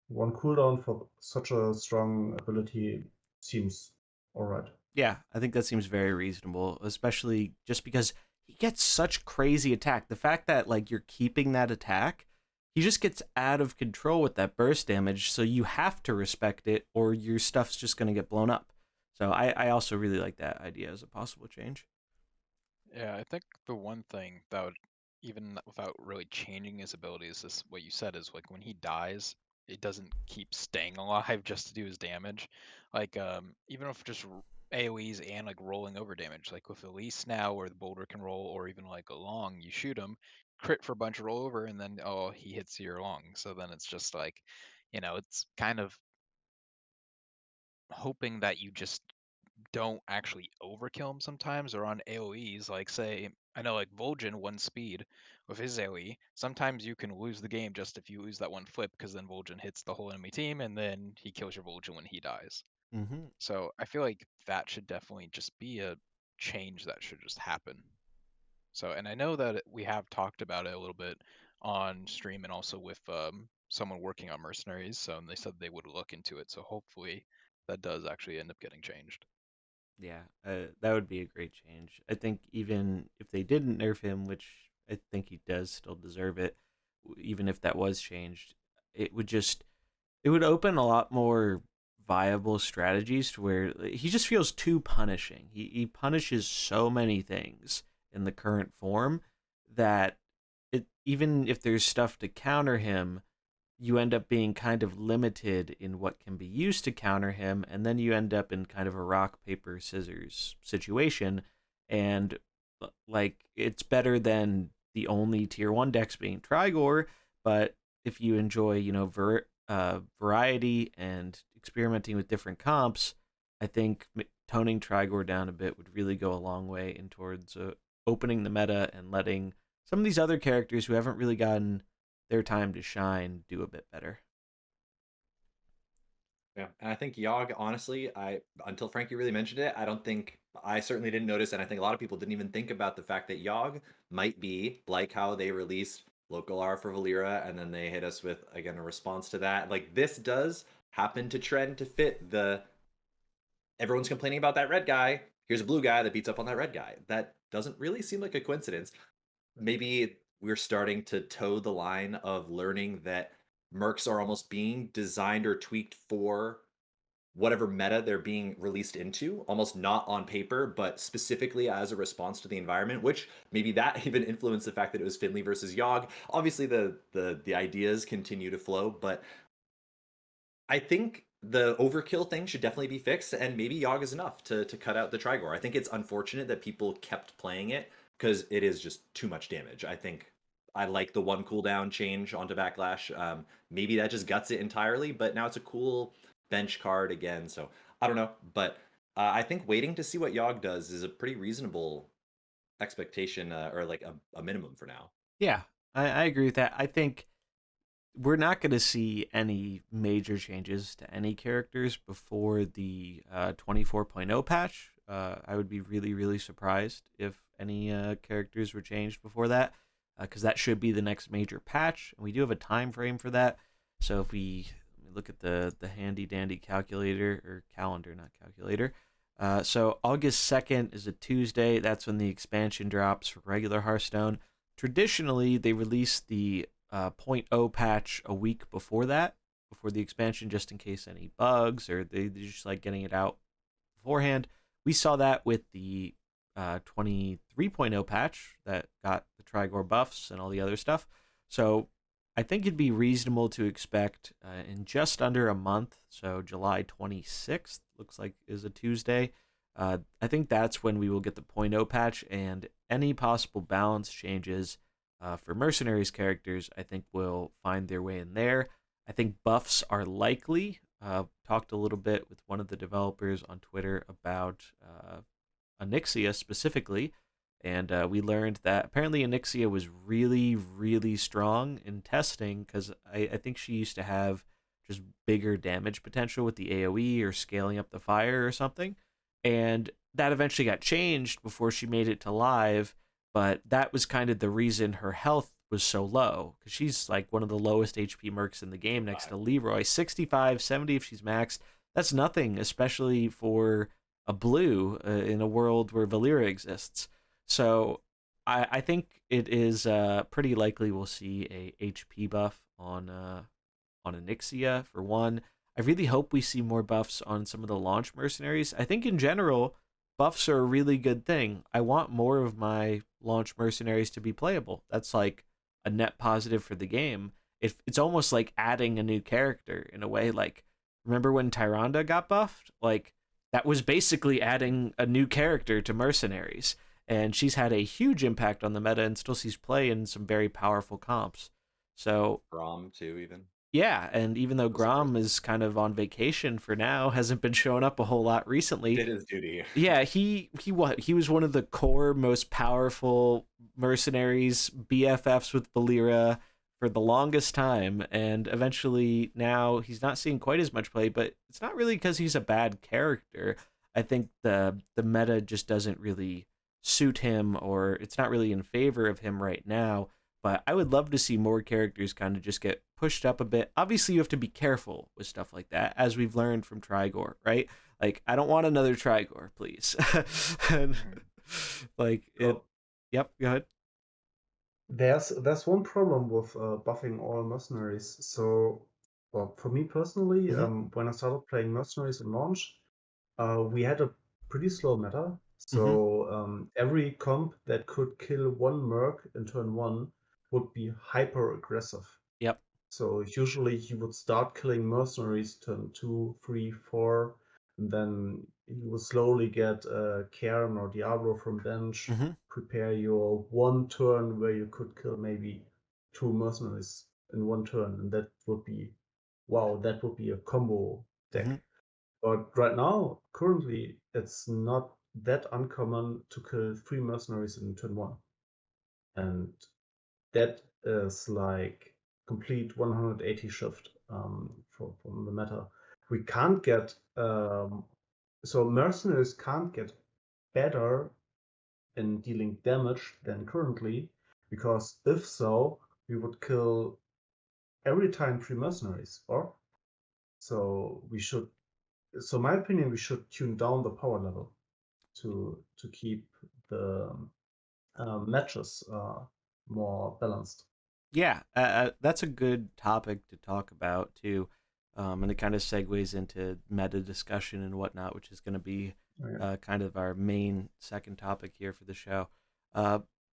1 cooldown for such a strong ability seems alright. Yeah, I think that seems very reasonable, especially just because he gets such crazy attack. The fact that like you're keeping that attack, he just gets out of control with that burst damage, so you have to respect it or your stuff's just going to get blown up. So I also really like that idea as a possible change. Yeah, I think the one thing that would, even without really changing his abilities, is what you said, is like when he dies, it doesn't keep staying alive just to do his damage. Like even if just AoEs and like rolling over damage, like with Elise now, where the boulder can roll, or even like a long, you shoot him, crit for a bunch of rollover, and then he hits your long. So then it's just like, it's kind of hoping that you just don't actually overkill him sometimes, or on AoEs, like say, I know like Vol'jin 1 speed with his AoE, sometimes you can lose the game just if you lose that 1 flip, because then Vol'jin hits the whole enemy team and then he kills your Vol'jin when he dies. So I feel like that should definitely just be a change that should just happen. So, and I know that we have talked about it a little bit on stream and also with someone working on Mercenaries, so they said they would look into it, so hopefully that does actually end up getting changed. Yeah, that would be a great change. I think even if they didn't nerf him, which I think he does still deserve it, even if that was changed, it would open a lot more viable strategies to where he just feels too punishing. He punishes so many things in the current form that even if there's stuff to counter him, you end up being kind of limited in what can be used to counter him, and then you end up in kind of a rock, paper, scissors situation, and like it's better than the only tier 1 decks being Trigor, but if you enjoy, variety and experimenting with different comps, I think toning Trigor down a bit would really go a long way in towards opening the meta and letting some of these other characters who haven't really gotten their time to shine do a bit better. Yeah, and I think Yogg, honestly, until Franky really mentioned it, I certainly didn't notice, and I think a lot of people didn't even think about the fact that Yogg might be like how they released Local R for Valera, and then they hit us with, again, a response to that. Like, this does happen to trend to fit everyone's complaining about that red guy, here's a blue guy that beats up on that red guy. That doesn't really seem like a coincidence. Maybe we're starting to toe the line of learning that mercs are almost being designed or tweaked for whatever meta they're being released into, almost not on paper, but specifically as a response to the environment, which maybe that even influenced the fact that it was Finley versus Yogg. Obviously, the ideas continue to flow, but I think the overkill thing should definitely be fixed, and maybe Yogg is enough to cut out the Trigor. I think it's unfortunate that people kept playing it because it is just too much damage. I think I like the 1 cooldown change onto Backlash. Maybe that just guts it entirely, but now it's a cool bench card again. So I don't know, but I think waiting to see what Yogg does is a pretty reasonable expectation, or like a minimum for now. Yeah, I agree with that. I think we're not going to see any major changes to any characters before the 24.0 patch. I would be really, really surprised if any characters were changed before that, because that should be the next major patch, and we do have a time frame for that. So if we look at the handy dandy calculator, or calendar, not calculator. So August 2nd is a Tuesday. That's when the expansion drops for regular Hearthstone. Traditionally, they release the 0.0 patch a week before that, before the expansion, just in case any bugs, or they just like getting it out beforehand. We saw that with the 23.0 patch that got the Trigor buffs and all the other stuff. So I think it'd be reasonable to expect in just under a month, so July 26th, looks like is a Tuesday. I think that's when we will get the 0.0 patch, and any possible balance changes for Mercenaries characters, I think will find their way in there. I think buffs are likely. Talked a little bit with one of the developers on Twitter about Onyxia specifically, and we learned that apparently Onyxia was really, really strong in testing, because I think she used to have just bigger damage potential with the AoE or scaling up the fire or something, and that eventually got changed before she made it to live, but that was kind of the reason her health was so low, because she's like one of the lowest HP mercs in the game next to Leroy. 65, 70 if she's maxed. That's nothing, especially for a blue in a world where Valyria exists. So I think it is pretty likely we'll see a HP buff on Onyxia for one. I really hope we see more buffs on some of the launch mercenaries. I think in general, buffs are a really good thing. I want more of my launch mercenaries to be playable. That's like a net positive for the game. It's almost like adding a new character in a way. Like, remember when Tyrande got buffed? Like, that was basically adding a new character to mercenaries, and she's had a huge impact on the meta and still sees play in some very powerful comps. So Grom too, even. yeah, and even though Grom is kind of on vacation for now, hasn't been showing up a whole lot recently. Did his duty. Yeah, he was one of the core, most powerful mercenaries, BFFs with Valyria for the longest time, and eventually now he's not seeing quite as much play, but it's not really because he's a bad character. I think the meta just doesn't really suit him, or it's not really in favor of him right now. But I would love to see more characters kind of just get pushed up a bit. Obviously, you have to be careful with stuff like that, as we've learned from Trigor, right? Like, I don't want another Trigor, please. And, like, it. Yep, go ahead. There's one problem with buffing all mercenaries. So, well, for me personally, when I started playing mercenaries in launch, we had a pretty slow meta. So every comp that could kill one merc in turn one would be hyper aggressive. Yep. So usually you would start killing mercenaries turn 2, 3, 4, and then you will slowly get Cairn or Diablo from bench, prepare your one turn where you could kill maybe 2 mercenaries in one turn, and that would be, wow, that would be a combo deck. But right now, currently, it's not that uncommon to kill 3 mercenaries in turn 1. And that is like complete 180 shift from the meta. We can't get so mercenaries can't get better in dealing damage than currently, because if so, we would kill every time 3 mercenaries, or so we should. So my opinion, we should tune down the power level to keep the matches more balanced. Yeah, that's a good topic to talk about too, and it kind of segues into meta discussion and whatnot, which is going to be kind of our main second topic here for the show.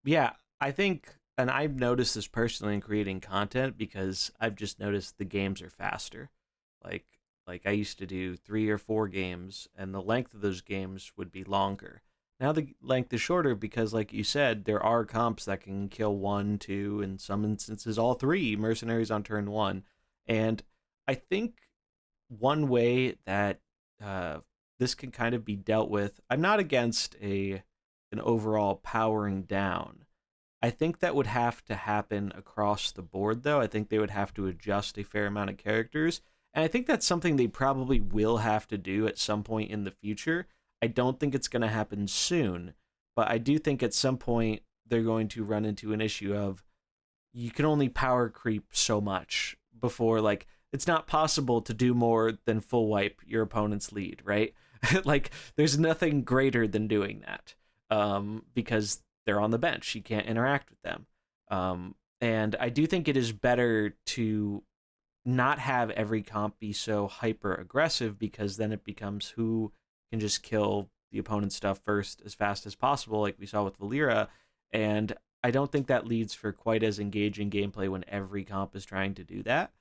Yeah, I think, and I've noticed this personally in creating content, because I've just noticed the games are faster. Like I used to do 3 or 4 games, and the length of those games would be longer. Now the length is shorter because, like you said, there are comps that can kill 1, 2, in some instances all 3 mercenaries on turn 1. And I think one way that this can kind of be dealt with, I'm not against an overall powering down. I think that would have to happen across the board, though. I think they would have to adjust a fair amount of characters. And I think that's something they probably will have to do at some point in the future. I don't think it's going to happen soon, but I do think at some point they're going to run into an issue of you can only power creep so much before, like, it's not possible to do more than full wipe your opponent's lead, right? Like, there's nothing greater than doing that, because they're on the bench. You can't interact with them. And I do think it is better to not have every comp be so hyper aggressive, because then it becomes who can just kill the opponent's stuff first as fast as possible, like we saw with Valera. And I don't think that leads for quite as engaging gameplay when every comp is trying to do that.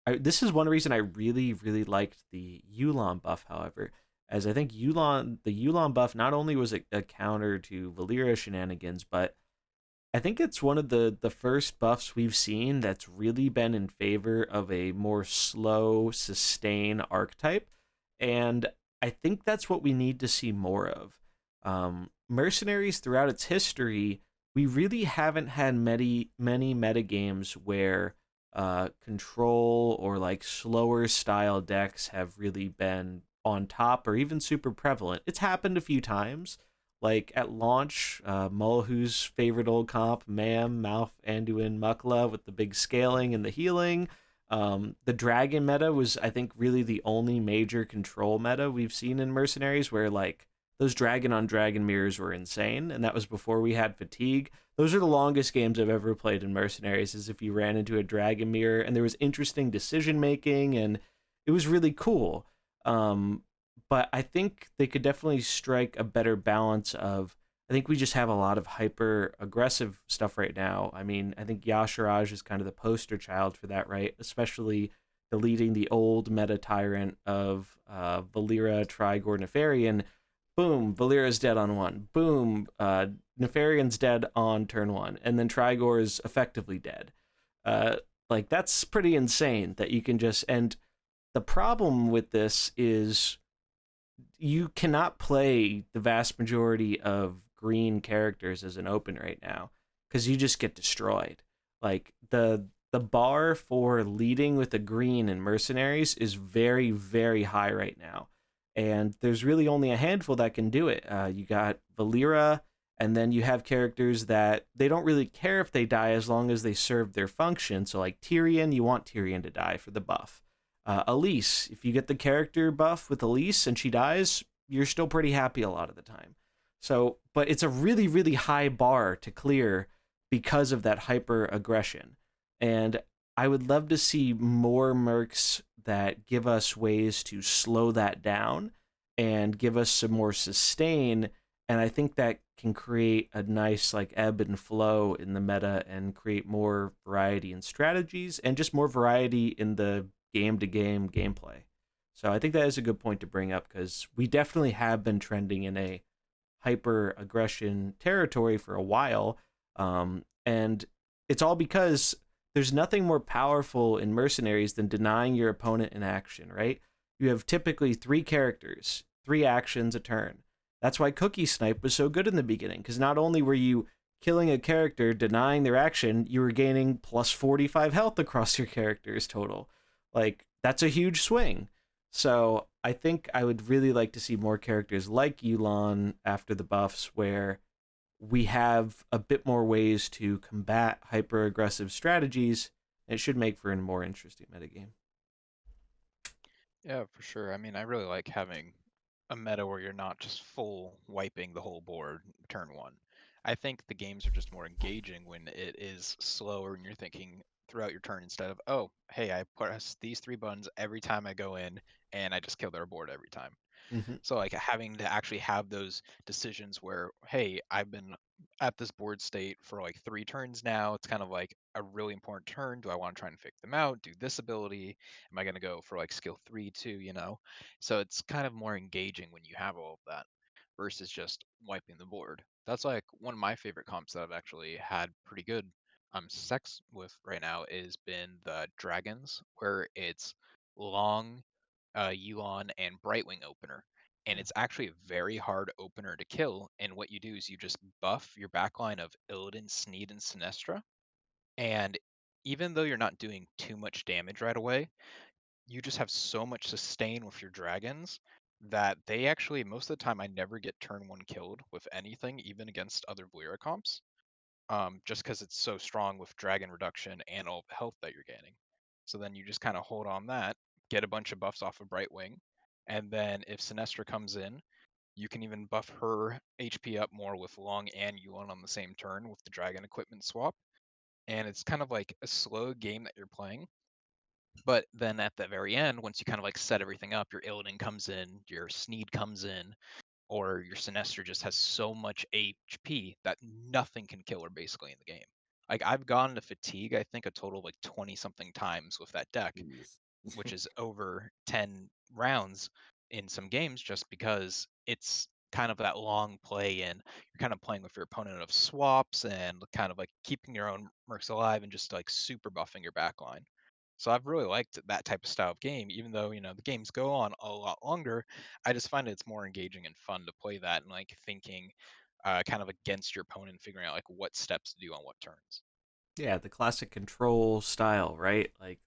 This is one reason I really, really liked the Yulon buff, however, as I think the Yulon buff not only was a counter to Valera shenanigans, but I think it's one of the first buffs we've seen that's really been in favor of a more slow, sustain archetype. And I think that's what we need to see more of. Mercenaries throughout its history, we really haven't had many metagames where control or like slower style decks have really been on top or even super prevalent. It's happened a few times. Like at launch, Mullahoo's favorite old comp, Mam, Malf, Anduin, Mukla with the big scaling and the healing. The dragon meta was, I think, really the only major control meta we've seen in Mercenaries where like those dragon on dragon mirrors were insane, and that was before we had fatigue. Those are the longest games I've ever played in Mercenaries, is if you ran into a dragon mirror and there was interesting decision making and it was really cool. But I think they could definitely strike a better balance of, I think we just have a lot of hyper aggressive stuff right now. I mean, I think Yasharaj is kind of the poster child for that, right? Especially deleting the old meta tyrant of Valera, Trigor, Nefarian. Boom, Valera's dead on one. Boom, Nefarian's dead on turn one. And then Trigor is effectively dead. Like, that's pretty insane that you can just... And the problem with this is you cannot play the vast majority of green characters as an open right now because you just get destroyed. Like the bar for leading with a green in Mercenaries is very, very high right now, and there's really only a handful that can do it. You got Valera, and then you have characters that they don't really care if they die as long as they serve their function. So like Tyrion, you want Tyrion to die for the buff. Elise, if you get the character buff with Elise and she dies, you're still pretty happy a lot of the time. So, but it's a really, really high bar to clear because of that hyper aggression. And I would love to see more mercs that give us ways to slow that down and give us some more sustain. And I think that can create a nice like ebb and flow in the meta and create more variety in strategies and just more variety in the game to game gameplay. So I think that is a good point to bring up because we definitely have been trending in a hyper aggression territory for a while. And it's all because there's nothing more powerful in Mercenaries than denying your opponent an action, right? You have typically 3 characters, 3 actions a turn. That's why Cookie Snipe was so good in the beginning, because not only were you killing a character, denying their action, you were gaining plus 45 health across your characters total. Like, that's a huge swing. So I think I would really like to see more characters like Yulon after the buffs where we have a bit more ways to combat hyper aggressive strategies. It should make for a more interesting metagame. Yeah, for sure. I mean, I really like having a meta where you're not just full wiping the whole board turn one. I think the games are just more engaging when it is slower and you're thinking throughout your turn instead of, oh, hey, I press these 3 buttons every time I go in and I just kill their board every time. Mm-hmm. So like having to actually have those decisions where, hey, I've been at this board state for like 3 turns now. It's kind of like a really important turn. Do I want to try and fake them out? Do this ability? Am I going to go for like skill 3 too, you know? So it's kind of more engaging when you have all of that versus just wiping the board. That's like one of my favorite comps that I've actually had pretty good sex with right now is been the dragons, where it's long Yuan and Brightwing opener. And it's actually a very hard opener to kill. And what you do is you just buff your backline of Illidan, Sneed, and Sinestra. And even though you're not doing too much damage right away, you just have so much sustain with your dragons that they actually, most of the time, I never get turn 1 killed with anything, even against other blue air comps. Just because it's so strong with dragon reduction and all the health that you're gaining. So then you just kind of hold on that, get a bunch of buffs off of Brightwing, and then if Sinestra comes in, you can even buff her HP up more with Long and Yuan on the same turn with the dragon equipment swap. And it's kind of like a slow game that you're playing. But then at the very end, once you kind of like set everything up, your Illidan comes in, your Sneed comes in, or your Sinestro just has so much HP that nothing can kill her basically in the game. Like I've gone to fatigue, I think a total of like 20 something times with that deck, Jeez. which is over 10 rounds in some games just because it's kind of that long play and you're kind of playing with your opponent of swaps and kind of like keeping your own mercs alive and just like super buffing your backline. So I've really liked that type of style of game, even though, the games go on a lot longer. I just find it's more engaging and fun to play that and like thinking kind of against your opponent, figuring out like what steps to do on what turns. Yeah, the classic control style, right? Like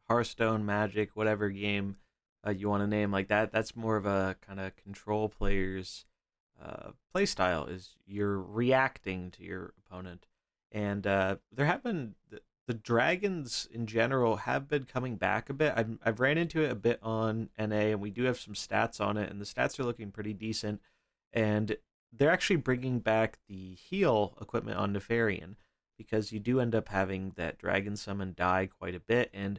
Hearthstone, Magic, whatever game you want to name, like that. That's more of a kind of control player's play style. Is you're reacting to your opponent, and there have been the dragons in general have been coming back a bit. I've ran into it a bit on NA, and we do have some stats on it, and the stats are looking pretty decent. And they're actually bringing back the heal equipment on Nefarian because you do end up having that dragon summon die quite a bit. And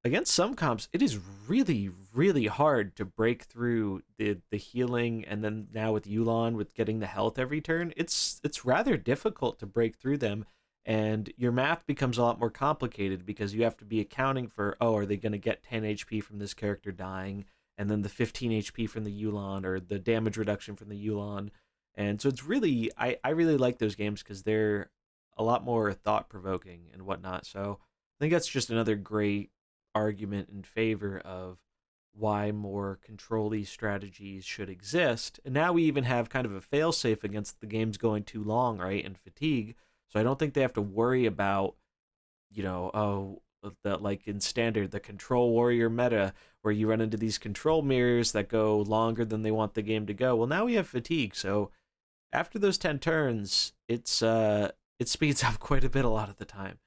against some comps, it is really, really hard to break through the healing, and then now with Yu'lon with getting the health every turn, it's rather difficult to break through them, and your math becomes a lot more complicated because you have to be accounting for, oh, are they going to get 10 HP from this character dying, and then the 15 HP from the Yu'lon, or the damage reduction from the Yu'lon. And so it's really, I really like those games because they're a lot more thought provoking and whatnot. So I think that's just another great argument in favor of why more control-y strategies should exist. And now we even have kind of a failsafe against the games going too long, right? And fatigue. So I don't think they have to worry about, like in standard, the control warrior meta, where you run into these control mirrors that go longer than they want the game to go. Well, now we have fatigue. So after those 10 turns, it speeds up quite a bit a lot of the time.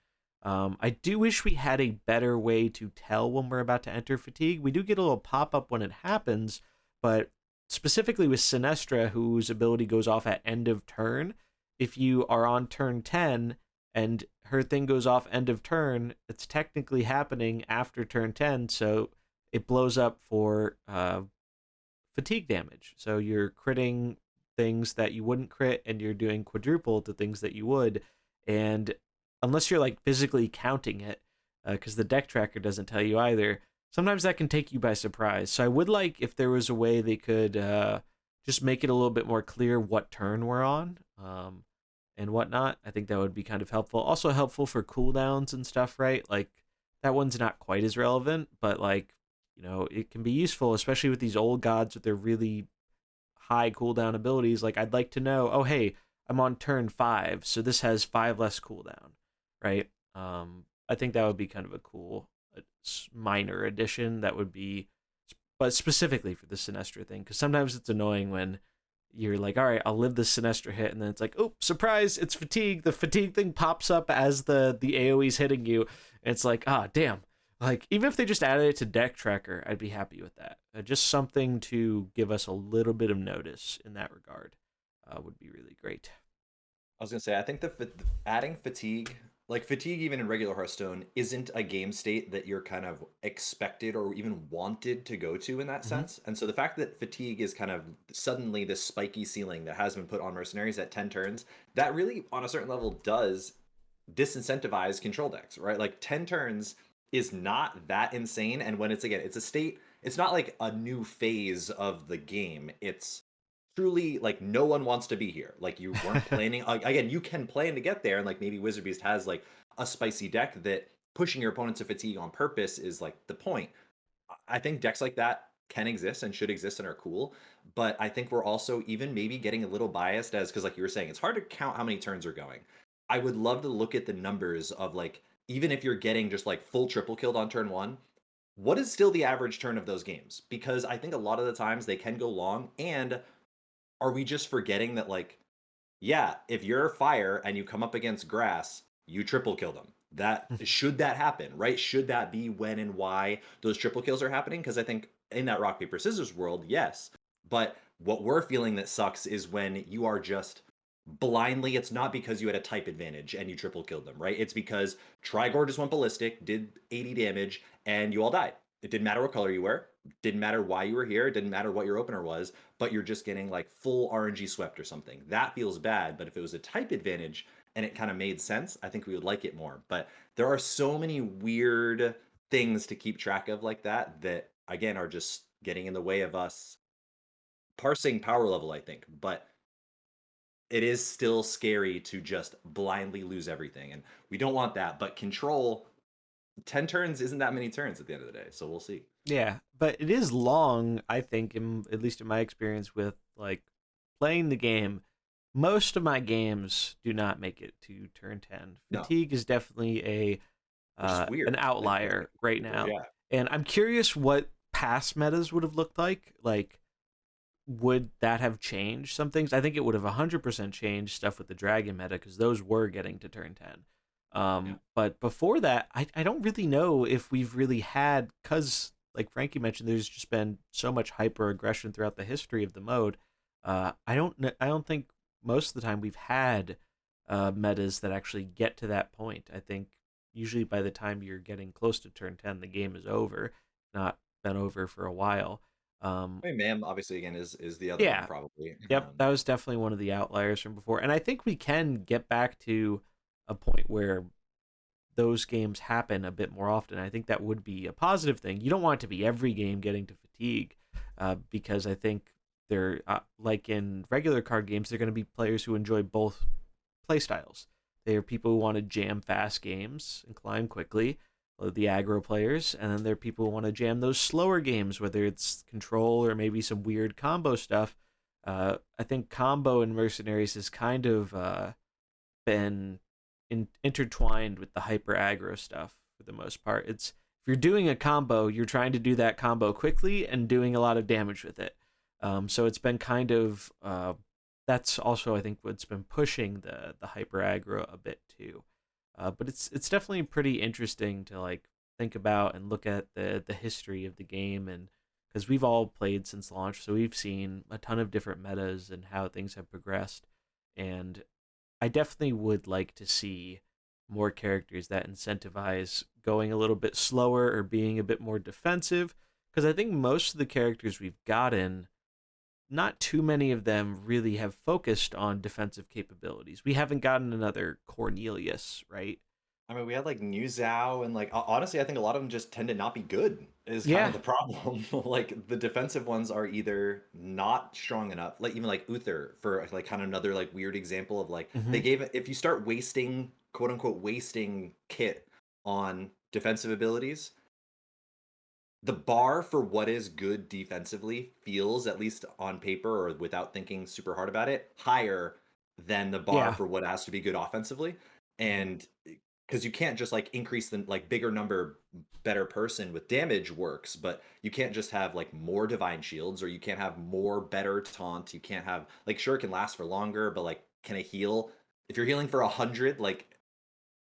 I do wish we had a better way to tell when we're about to enter fatigue. We do get a little pop-up when it happens, but specifically with Sinestra, whose ability goes off at end of turn, if you are on turn 10 and her thing goes off end of turn, it's technically happening after turn 10, so it blows up for fatigue damage. So you're critting things that you wouldn't crit, and you're doing quadruple to things that you would. And unless you're like physically counting it, because the deck tracker doesn't tell you either, sometimes that can take you by surprise. So I would like if there was a way they could just make it a little bit more clear what turn we're on, and whatnot. I think that would be kind of helpful. Also helpful for cooldowns and stuff, right? Like that one's not quite as relevant, but like, it can be useful, especially with these old gods with their really high cooldown abilities. Like I'd like to know, oh hey, I'm on turn 5, so this has 5 less cooldown, right? I think that would be kind of a cool minor addition that would be, but specifically for the Sinestra thing, because sometimes it's annoying when you're like, all right, I'll live this Sinestra hit, and then it's like, oh, surprise, it's fatigue. The fatigue thing pops up as the AoE's hitting you, and it's like, ah, damn. Like, even if they just added it to deck tracker, I'd be happy with that. Just something to give us a little bit of notice in that regard would be really great. I was gonna say, I think adding fatigue, like fatigue, even in regular Hearthstone, isn't a game state that you're kind of expected or even wanted to go to in that sense. And so the fact that fatigue is kind of suddenly this spiky ceiling that has been put on Mercenaries at 10 turns, that really, on a certain level, does disincentivize control decks, right? Like 10 turns is not that insane. And when it's a state, it's not like a new phase of the game. It's truly like no one wants to be here. Like you weren't planning. Again, you can plan to get there, and like maybe WizardBeast has like a spicy deck that pushing your opponent to fatigue on purpose is like the point. I think decks like that can exist and should exist and are cool, but I think we're also even maybe getting a little biased because like you were saying, it's hard to count how many turns are going. I would love to look at the numbers of like, even if you're getting just like full triple killed on turn 1, what is still the average turn of those games? Because I think a lot of the times they can go long, and are we just forgetting that, like, yeah, if you're fire and you come up against grass, you triple kill them. Should that happen, right? Should that be when and why those triple kills are happening? Because I think in that rock paper scissors world, yes. But what we're feeling that sucks is when you are just blindly. It's not because you had a type advantage and you triple killed them, right? It's because Trigor just went ballistic, did 80 damage, and you all died. It didn't matter what color you were, didn't matter why you were here, it didn't matter what your opener was, but you're just getting like full RNG swept or something. That feels bad, but if it was a type advantage and it kind of made sense, I think we would like it more. But there are so many weird things to keep track of like that again are just getting in the way of us parsing power level, I think. But it is still scary to just blindly lose everything, and we don't want that. But control, 10 turns isn't that many turns at the end of the day, so we'll see. Yeah, but it is long, I think, at least in my experience with like playing the game. Most of my games do not make it to turn 10. No, Fatigue is definitely which is weird. an outlier right People, now. yeah. And I'm curious what past metas would have looked like. Like, would that have changed some things? I think it would have 100% changed stuff with the dragon meta because those were getting to turn 10. Yeah. But before that, I don't really know if we've really had, because like Frankie mentioned, there's just been so much hyper aggression throughout the history of the mode. I don't think most of the time we've had metas that actually get to that point. I think usually by the time you're getting close to turn 10, the game is over, not been over for a while. I mean, Mam obviously again is the other one Yeah, probably. yep, that was definitely one of the outliers from before. And I think we can get back to a point where those games happen a bit more often. I think that would be a positive thing. You don't want it to be every game getting to fatigue, because I think they're like in regular card games, they're going to be players who enjoy both play styles. They are people who want to jam fast games and climb quickly, the aggro players, and then there are people who want to jam those slower games, whether it's control or maybe some weird combo stuff. I think combo in Mercenaries has kind of been intertwined with the hyper aggro stuff for the most part. It's if you're doing a combo, you're trying to do that combo quickly and doing a lot of damage with it. So it's been kind of that's also I think what's been pushing the hyper aggro a bit too. But it's definitely pretty interesting to like think about and look at the history of the game, and because we've all played since launch, so we've seen a ton of different metas and how things have progressed. And I definitely would like to see more characters that incentivize going a little bit slower or being a bit more defensive, because I think most of the characters we've gotten, not too many of them really have focused on defensive capabilities. We haven't gotten another Cornelius, right? I mean, we had like New Zhao, and like honestly, I think a lot of them just tend to not be good. Is kind of Yeah. the problem. Like the defensive ones are either not strong enough, like even like Uther for like kind of another like weird example of like they Hmm. gave it. If you start wasting quote unquote wasting kit on defensive abilities, the bar for what is good defensively feels, at least on paper or without thinking super hard about it, higher than the bar Yeah. for what has to be good offensively. And because you can't just like increase the like bigger number better person with damage works, but you can't just have like more divine shields, or you can't have more better taunt. You can't have like, sure, it can last for longer, but like, can it heal? If you're healing for 100, like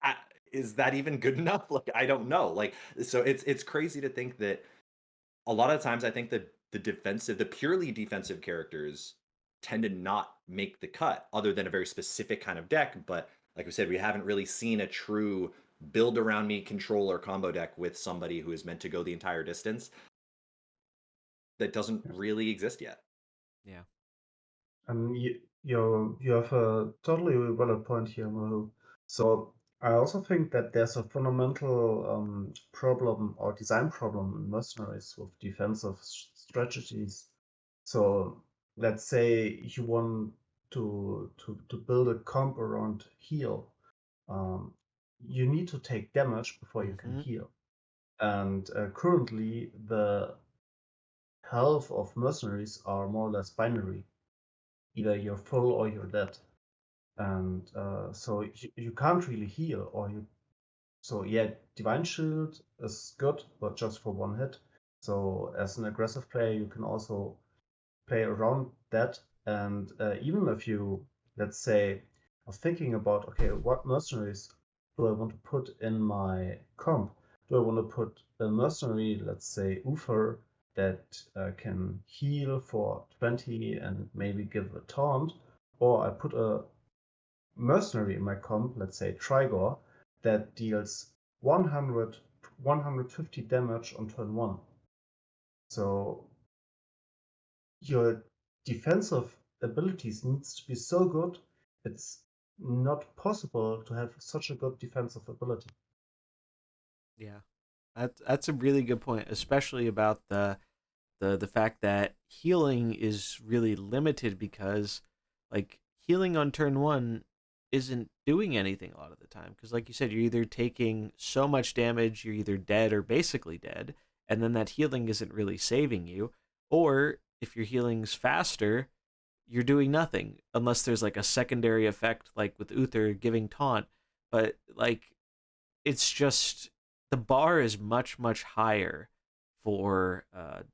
I, is that even good enough? Like, I don't know. Like, so it's crazy to think that a lot of times I think that the purely defensive characters tend to not make the cut, other than a very specific kind of deck. But like we said, we haven't really seen a true build around me controller combo deck with somebody who is meant to go the entire distance. That doesn't really exist yet. Yeah. And you have a totally valid point here, Mullahoo. So I also think that there's a fundamental problem or design problem in mercenaries with defensive strategies. So let's say you want to build a comp around heal. Um, you need to take damage before you can Hmm. heal. And currently, the health of mercenaries are more or less binary. Either you're full or you're dead. And so you can't really heal, or So yeah, Divine Shield is good, but just for one hit. So as an aggressive player, you can also play around that. And even if you, let's say, are thinking about, okay, what mercenaries do I want to put in my comp? Do I want to put a mercenary, let's say, Uther, that can heal for 20 and maybe give a taunt? Or I put a mercenary in my comp, let's say Trigor, that deals 100, 150 damage on turn 1. So your defensive abilities needs to be so good, it's not possible to have such a good defensive ability. Yeah, that's a really good point, especially about the fact that healing is really limited because like healing on turn one isn't doing anything a lot of the time because like you said you're either taking so much damage you're either dead or basically dead and then that healing isn't really saving you or if your healing's faster you're doing nothing unless there's like a secondary effect like with Uther giving taunt but like it's just the bar is much higher for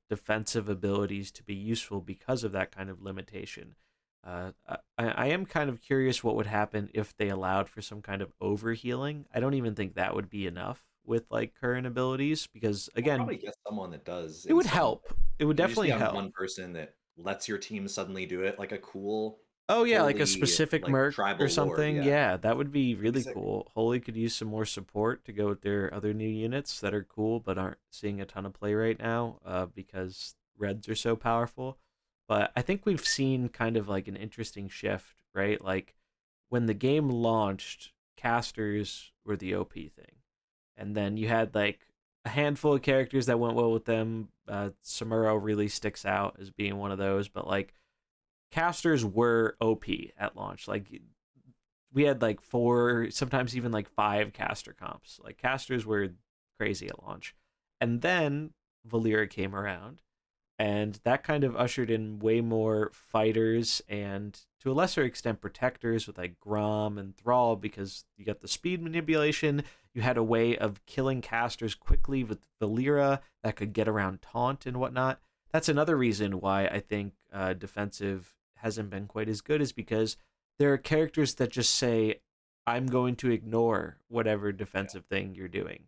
defensive abilities to be useful because of that kind of limitation. I am kind of curious what would happen if they allowed for some kind of overhealing. I don't even think that would be enough with like current abilities because I'll again, probably get someone that does it in would some. help. It would You just definitely need on help. one person that lets your team suddenly do it, like a cool, Oh yeah, like a holy, specific like merc or tribal lord. something. Yeah, Yeah, that would be that'd be really sick. cool. Holy could use some more support to go with their other new units that are cool but aren't seeing a ton of play right now because reds are so powerful. But I think we've seen kind of like an interesting shift, right? Like when the game launched, casters were the OP thing. And then you had like a handful of characters that went well with them. Samuro really sticks out as being one of those, but like casters were OP at launch. Like we had like 4, sometimes even like 5 caster comps. Like casters were crazy at launch. And then Valeera came around and that kind of ushered in way more fighters and to a lesser extent protectors with like Grom and Thrall because you got the speed manipulation. You had a way of killing casters quickly with Valeera that could get around taunt and whatnot. That's another reason why I think defensive hasn't been quite as good is because there are characters that just say, I'm going to ignore whatever defensive thing you're doing.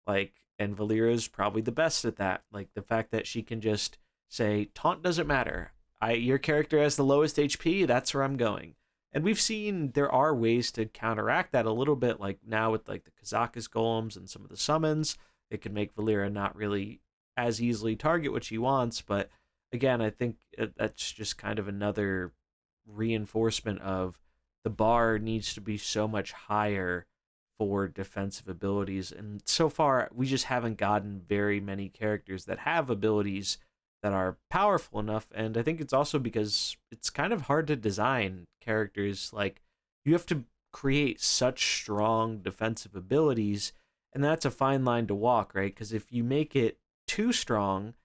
Like, and Valeera's probably the best at that. Like the fact that she can just say taunt doesn't matter. Your character has the lowest HP. That's where I'm going. And we've seen there are ways to counteract that a little bit, like now with like the Kazakus golems and some of the summons. It can make Valeera not really as easily target what she wants. But again, I think that's just kind of another reinforcement of the bar needs to be so much higher for defensive abilities. And so far, we just haven't gotten very many characters that have abilities that are powerful enough. And I think it's also because it's kind of hard to design characters. Like, you have to create such strong defensive abilities. And that's a fine line to walk, right? Because if you make it too strong,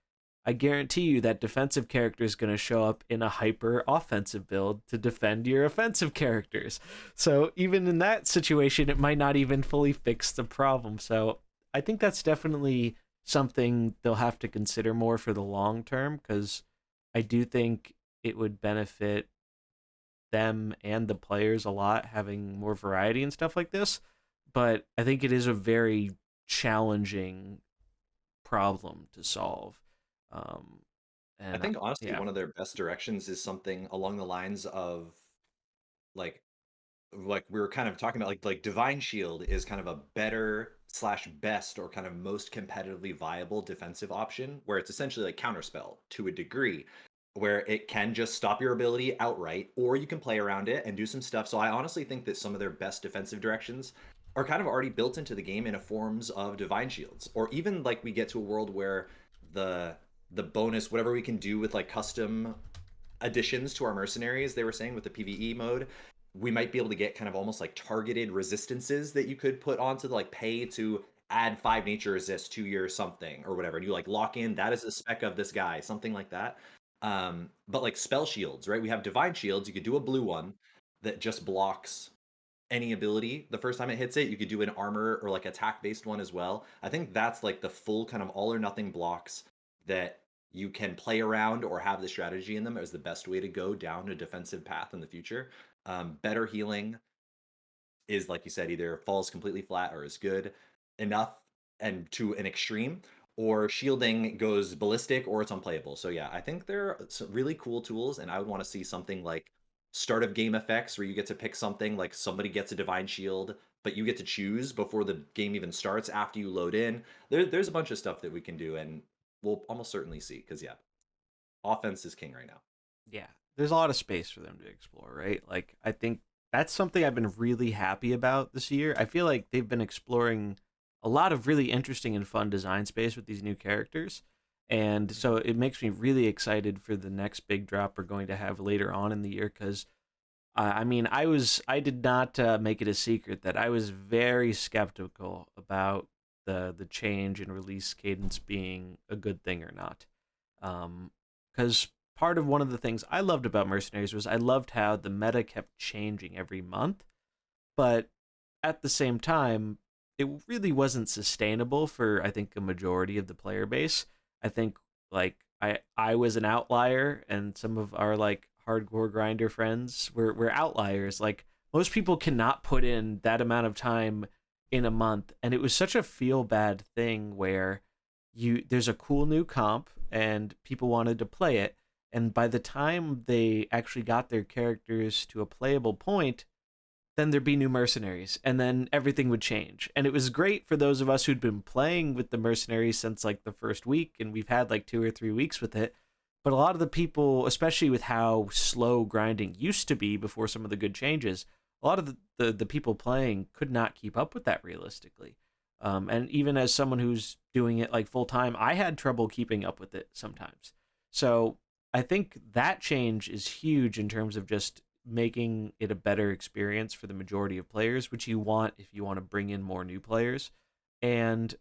I guarantee you that defensive character is going to show up in a hyper offensive build to defend your offensive characters. So even in that situation, it might not even fully fix the problem. So I think that's definitely something they'll have to consider more for the long term because I do think it would benefit them and the players a lot having more variety and stuff like this. But I think it is a very challenging problem to solve. Um, I and think honestly, yeah, one of their best directions is something along the lines of like like we were kind of talking about like Divine Shield is kind of a better slash best or kind of most competitively viable defensive option where it's essentially like counterspell to a degree where it can just stop your ability outright or you can play around it and do some stuff. So I honestly think that some of their best defensive directions are kind of already built into the game in a forms of Divine Shields, or even like we get to a world where the the bonus whatever we can do with like custom additions to our mercenaries, they were saying with the PvE mode, we might be able to get kind of almost like targeted resistances that you could put onto the like pay to add 5 nature resist to your something or whatever. And you like lock in that is the spec of this guy, something like that. But like spell shields, right? We have divine shields. You could do a blue one that just blocks any ability the first time it hits it. You could do an armor or like attack based one as well. I think that's like the full kind of all or nothing blocks that you can play around or have the strategy in them as the best way to go down a defensive path in the future. Better healing is, like you said, either falls completely flat or is good enough and to an extreme, or shielding goes ballistic or it's unplayable. So yeah, I think they're some really cool tools, and I would want to see something like start of game effects where you get to pick something like somebody gets a divine shield, but you get to choose before the game even starts after you load in. There's a bunch of stuff that we can do, and we'll almost certainly see because yeah, offense is king right now. Yeah, there's a lot of space for them to explore, right? Like, I think that's something I've been really happy about this year. I feel like they've been exploring a lot of really interesting and fun design space with these new characters. And so it makes me really excited for the next big drop we're going to have later on in the year. Because I mean, I did not make it a secret that I was very skeptical about the change in release cadence being a good thing or not. Because part of one of the things I loved about Mercenaries was I loved how the meta kept changing every month, but at the same time, it really wasn't sustainable for I think a majority of the player base. I think like I was an outlier, and some of our like hardcore grinder friends were outliers. Like most people cannot put in that amount of time in a month, and it was such a feel bad thing where there's a cool new comp and people wanted to play it, and by the time they actually got their characters to a playable point, then there'd be new mercenaries and then everything would change. And it was great for those of us who'd been playing with the mercenaries since like the first week, and we've had like 2 or 3 weeks with it. But a lot of the people, especially with how slow grinding used to be before some of the good changes, a lot of the people playing could not keep up with that realistically. And even as someone who's doing it like full time, I had trouble keeping up with it sometimes. So I think that change is huge in terms of just making it a better experience for the majority of players, which you want if you want to bring in more new players. And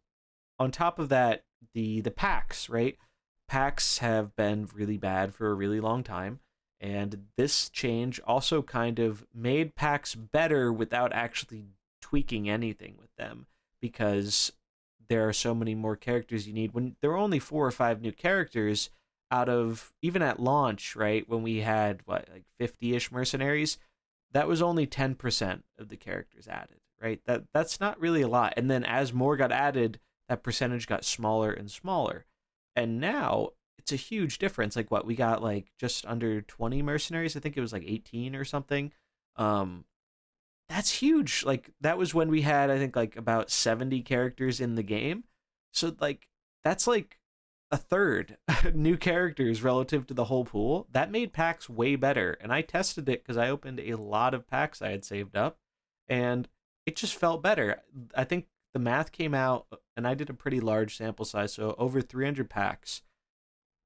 on top of that, the packs, right? Packs have been really bad for a really long time, and this change also kind of made packs better without actually tweaking anything with them, because there are so many more characters you need. When there were only 4 or 5 new characters out of, even at launch, right, when we had what, like 50-ish mercenaries, that was only 10% of the characters added, right? That's not really a lot. And then as more got added, that percentage got smaller and smaller. And now it's a huge difference. Like what, we got like just under 20 mercenaries. I think it was like 18 or something. That's huge. Like that was when we had, I think, like about 70 characters in the game. So like that's like a third new characters relative to the whole pool. That made packs way better. And I tested it because I opened a lot of packs I had saved up, and it just felt better. I think the math came out, and I did a pretty large sample size, so over 300 packs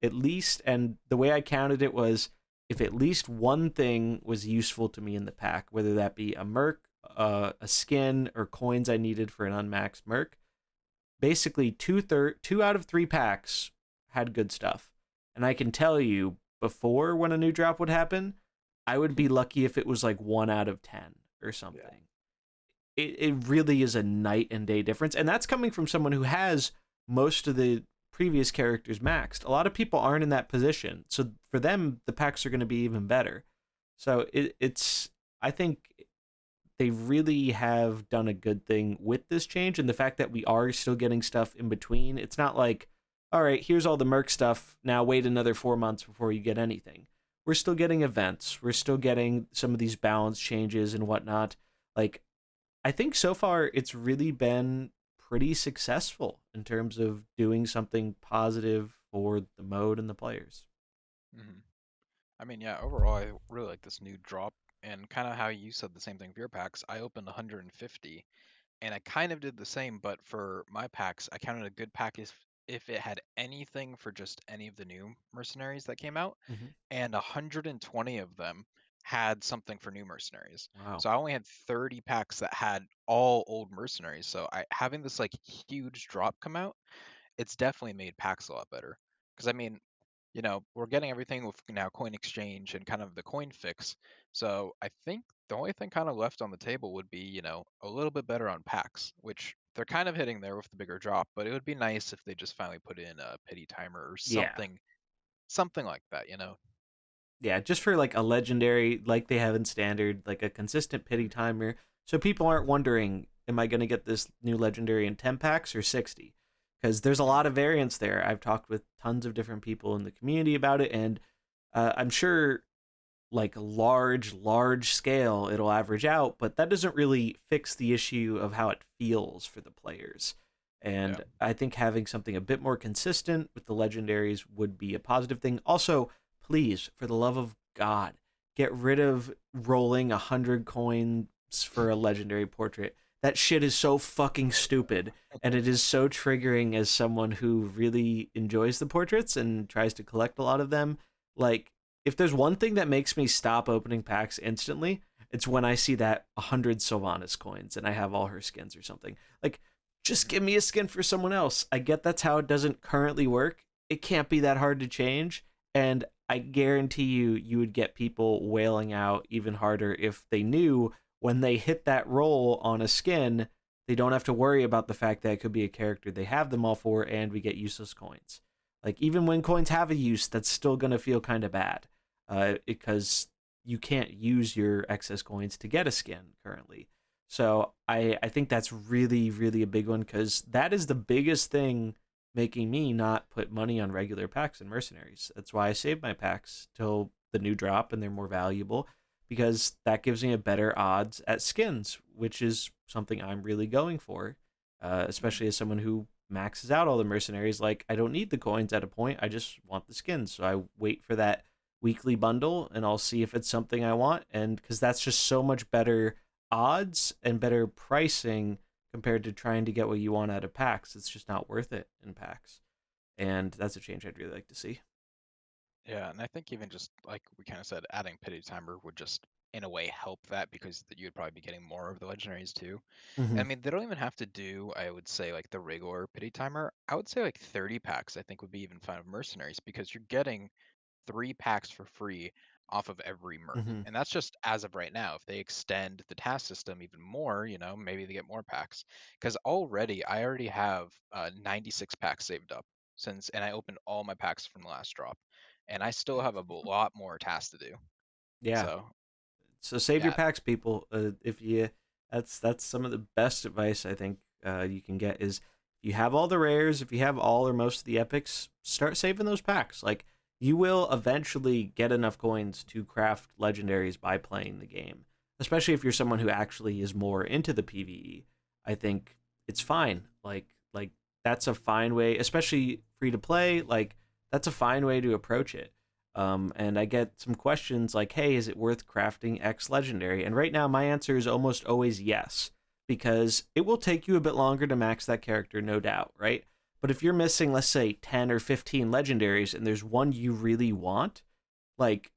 at least. And the way I counted it was, if at least one thing was useful to me in the pack, whether that be a merc, a skin, or coins I needed for an unmaxed merc, basically two out of 3 packs had good stuff. And I can tell you, before, when a new drop would happen, I would be lucky if it was like 1 out of 10 or something. Yeah. It really is a night and day difference. And that's coming from someone who has most of the previous characters maxed. A lot of people aren't in that position. So for them, the packs are going to be even better. So it's, I think they really have done a good thing with this change, and the fact that we are still getting stuff in between. It's not like, all right, here's all the merc stuff, now wait another 4 months before you get anything. We're still getting events, we're still getting some of these balance changes and whatnot. Like, I think so far it's really been pretty successful in terms of doing something positive for the mode and the players. Mm-hmm. I mean, yeah, overall, I really like this new drop, and kind of how you said the same thing for your packs. I opened 150, and I kind of did the same, but for my packs, I counted a good pack if it had anything for just any of the new mercenaries that came out, Mm-hmm. and 120 of them had something for new mercenaries. Wow. So I only had 30 packs that had all old mercenaries. So having this like huge drop come out, it's definitely made packs a lot better. Because I mean, we're getting everything with now coin exchange and kind of the coin fix. So I think the only thing kind of left on the table would be, a little bit better on packs, which they're kind of hitting there with the bigger drop, but it would be nice if they just finally put in a pity timer or Yeah. something like that. Yeah, just for like a legendary, like they have in standard, like a consistent pity timer, so people aren't wondering, am I going to get this new legendary in 10 packs or 60? Because there's a lot of variance there. I've talked with tons of different people in the community about it, and I'm sure like large scale it'll average out, but that doesn't really fix the issue of how it feels for the players. Yeah. And I think having something a bit more consistent with the legendaries would be a positive thing. Also, please, for the love of God, get rid of rolling 100 coins for a legendary portrait. That shit is so fucking stupid, and it is so triggering as someone who really enjoys the portraits and tries to collect a lot of them. Like, if there's one thing that makes me stop opening packs instantly, it's when I see that 100 Sylvanas coins and I have all her skins or something. Like, just give me a skin for someone else. I get that's how it doesn't currently work. It can't be that hard to change. And I guarantee you would get people wailing out even harder if they knew when they hit that roll on a skin, they don't have to worry about the fact that it could be a character they have them all for and we get useless coins. Like, even when coins have a use, that's still going to feel kind of bad because you can't use your excess coins to get a skin currently. So I think that's really, really a big one because that is the biggest thing making me not put money on regular packs and mercenaries. That's why I save my packs till the new drop and they're more valuable because that gives me a better odds at skins, which is something I'm really going for, especially as someone who maxes out all the mercenaries. Like, I don't need the coins at a point, I just want the skins. So I wait for that weekly bundle and I'll see if it's something I want. And because that's just so much better odds and better pricing compared to trying to get what you want out of packs. It's just not worth it in packs. And that's a change I'd really like to see. Yeah, and I think even just like we kind of said, adding pity timer would just in a way help that because you'd probably be getting more of the legendaries too. And Mm-hmm. I mean, they don't even have to do, I would say, like the regular pity timer. I would say like 30 packs, I think would be even fine of mercenaries because you're getting 3 packs for free off of every merc. Mm-hmm. And that's just as of right now. If they extend the task system even more, maybe they get more packs. Because I already have 96 packs saved up and I opened all my packs from the last drop. And I still have a lot more tasks to do. Yeah. So, So save your yeah. packs, people. If you, that's some of the best advice I think you can get is if you have all the rares, if you have all or most of the epics, start saving those packs. Like, you will eventually get enough coins to craft legendaries by playing the game. Especially if you're someone who actually is more into the PvE. I think it's fine. Like that's a fine way, especially free to play. Like, that's a fine way to approach it. And I get some questions like, hey, is it worth crafting X legendary? And right now, my answer is almost always yes, because it will take you a bit longer to max that character, no doubt, right? But if you're missing, let's say, 10 or 15 legendaries and there's one you really want, like,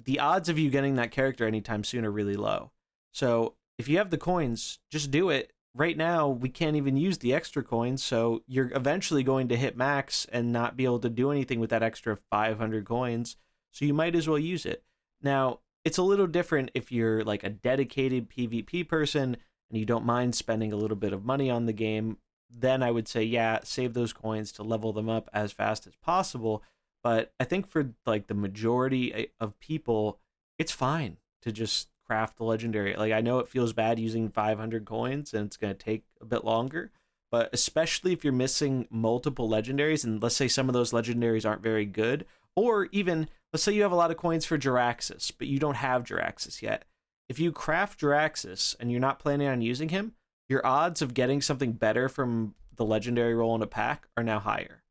the odds of you getting that character anytime soon are really low. So if you have the coins, just do it. Right now, we can't even use the extra coins, so you're eventually going to hit max and not be able to do anything with that extra 500 coins, so you might as well use it. Now, it's a little different if you're like a dedicated PvP person and you don't mind spending a little bit of money on the game. Then I would say, yeah, save those coins to level them up as fast as possible. But I think for like the majority of people, it's fine to just craft the legendary. Like, I know it feels bad using 500 coins and it's going to take a bit longer, but especially if you're missing multiple legendaries and let's say some of those legendaries aren't very good, or even let's say you have a lot of coins for Jiraxis, but you don't have Jiraxis yet. If you craft Jiraxis and you're not planning on using him, your odds of getting something better from the legendary roll in a pack are now higher.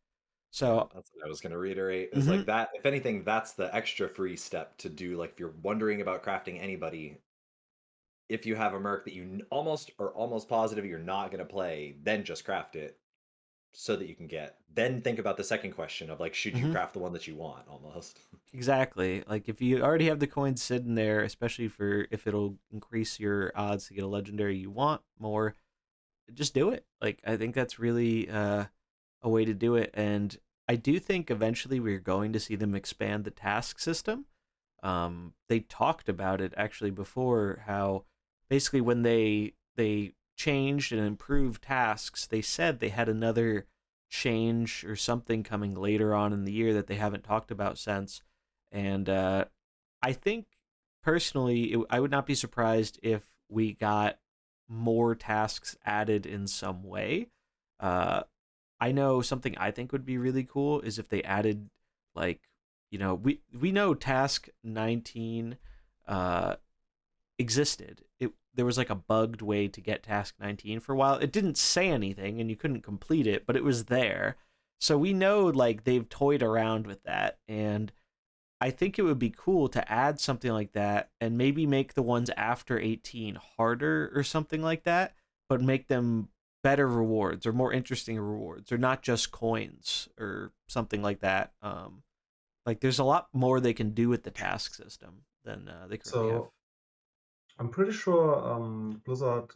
So That's what I was going to reiterate. Is mhm. like that. If anything, that's the extra free step to do. Like, if you're wondering about crafting anybody, if you have a merc that you almost positive you're not going to play, then just craft it so that you can get. Then think about the second question of like, should you Mhm. craft the one that you want? Almost. Exactly. Like, if you already have the coins sitting there, especially for if it'll increase your odds to get a legendary you want more, just do it. Like, I think that's really a way to do it. And I I do think eventually we're going to see them expand the task system. They talked about it actually before, how basically when they changed and improved tasks, they said they had another change or something coming later on in the year that they haven't talked about since. And I think personally, I would not be surprised if we got more tasks added in some way. Uh, I know something I think would be really cool is if they added, like, we know task 19 uh existed. There was like a bugged way to get task 19 for a while. It didn't say anything and you couldn't complete it, but it was there. So we know like they've toyed around with that, and I think it would be cool to add something like that and maybe make the ones after 18 harder or something like that, but make them better rewards or more interesting rewards, or not just coins or something like that. Like there's a lot more they can do with the task system than they currently have. So I'm pretty sure Blizzard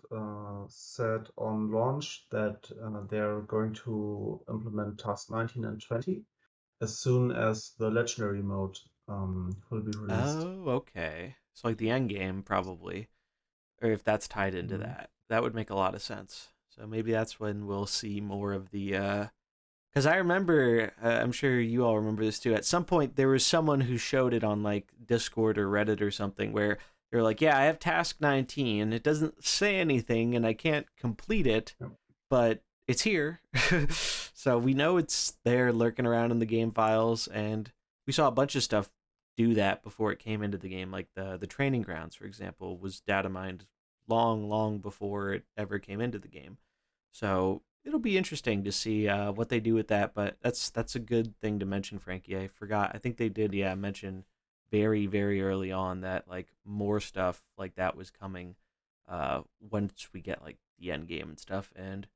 said on launch that they're going to implement Task 19 and 20 as soon as the Legendary mode will be released. Oh, okay. So like the end game probably, or if that's tied into Mhm. that would make a lot of sense. So maybe that's when we'll see more of the. Because I remember, I'm sure you all remember this too. At some point, there was someone who showed it on like Discord or Reddit or something, where they're like, "Yeah, I have task 19. It doesn't say anything, and I can't complete it, Yep. but it's here." So we know it's there, lurking around in the game files, and we saw a bunch of stuff do that before it came into the game. Like the training grounds, for example, was data mined long before it ever came into the game. So it'll be interesting to see what they do with that. But that's a good thing to mention, Frankie. I forgot. I think they did, yeah, mention very early on that like more stuff like that was coming once we get like the end game and stuff. And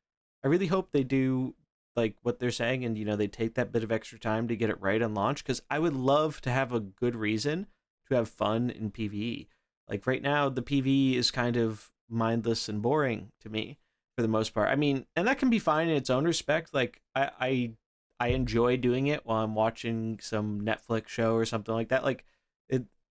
I really hope they do like what they're saying, and they take that bit of extra time to get it right on launch, because I would love to have a good reason to have fun in PvE. Like right now, the PvE is kind of mindless and boring to me for the most part. I mean, and that can be fine in its own respect. Like I enjoy doing it while I'm watching some Netflix show or something like that. Like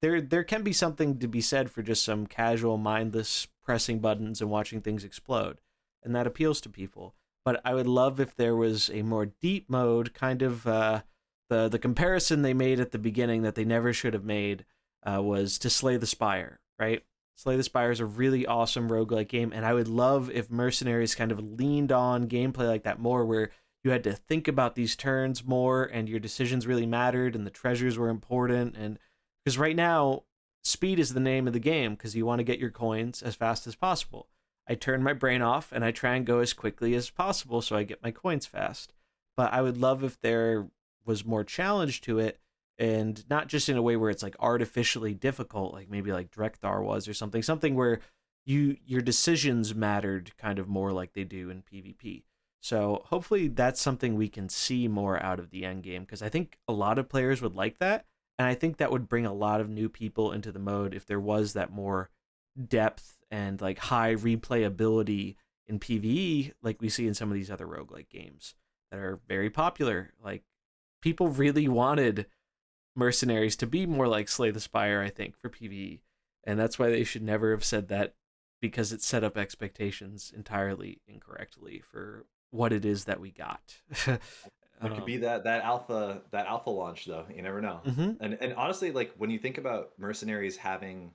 there can be something to be said for just some casual mindless pressing buttons and watching things explode. And that appeals to people. But I would love if there was a more deep mode, kind of the comparison they made at the beginning that they never should have made was to Slay the Spire, right? Slay the Spire is a really awesome roguelike game, and I would love if Mercenaries kind of leaned on gameplay like that more, where you had to think about these turns more and your decisions really mattered and the treasures were important. And because right now, speed is the name of the game because you want to get your coins as fast as possible. I turn my brain off and I try and go as quickly as possible so I get my coins fast. But I would love if there was more challenge to it, and not just in a way where it's like artificially difficult, like maybe like Drekthar was or something where your decisions mattered kind of more like they do in PvP. So hopefully that's something we can see more out of the end game, because I think a lot of players would like that, and I think that would bring a lot of new people into the mode if there was that more depth and like high replayability in PvE like we see in some of these other roguelike games that are very popular. Like people really wanted Mercenaries to be more like Slay the Spire, I think, for PvE. And that's why they should never have said that, because it set up expectations entirely incorrectly for what it is that we got. It could be that alpha launch though. You never know. Mm-hmm. And honestly, like when you think about Mercenaries having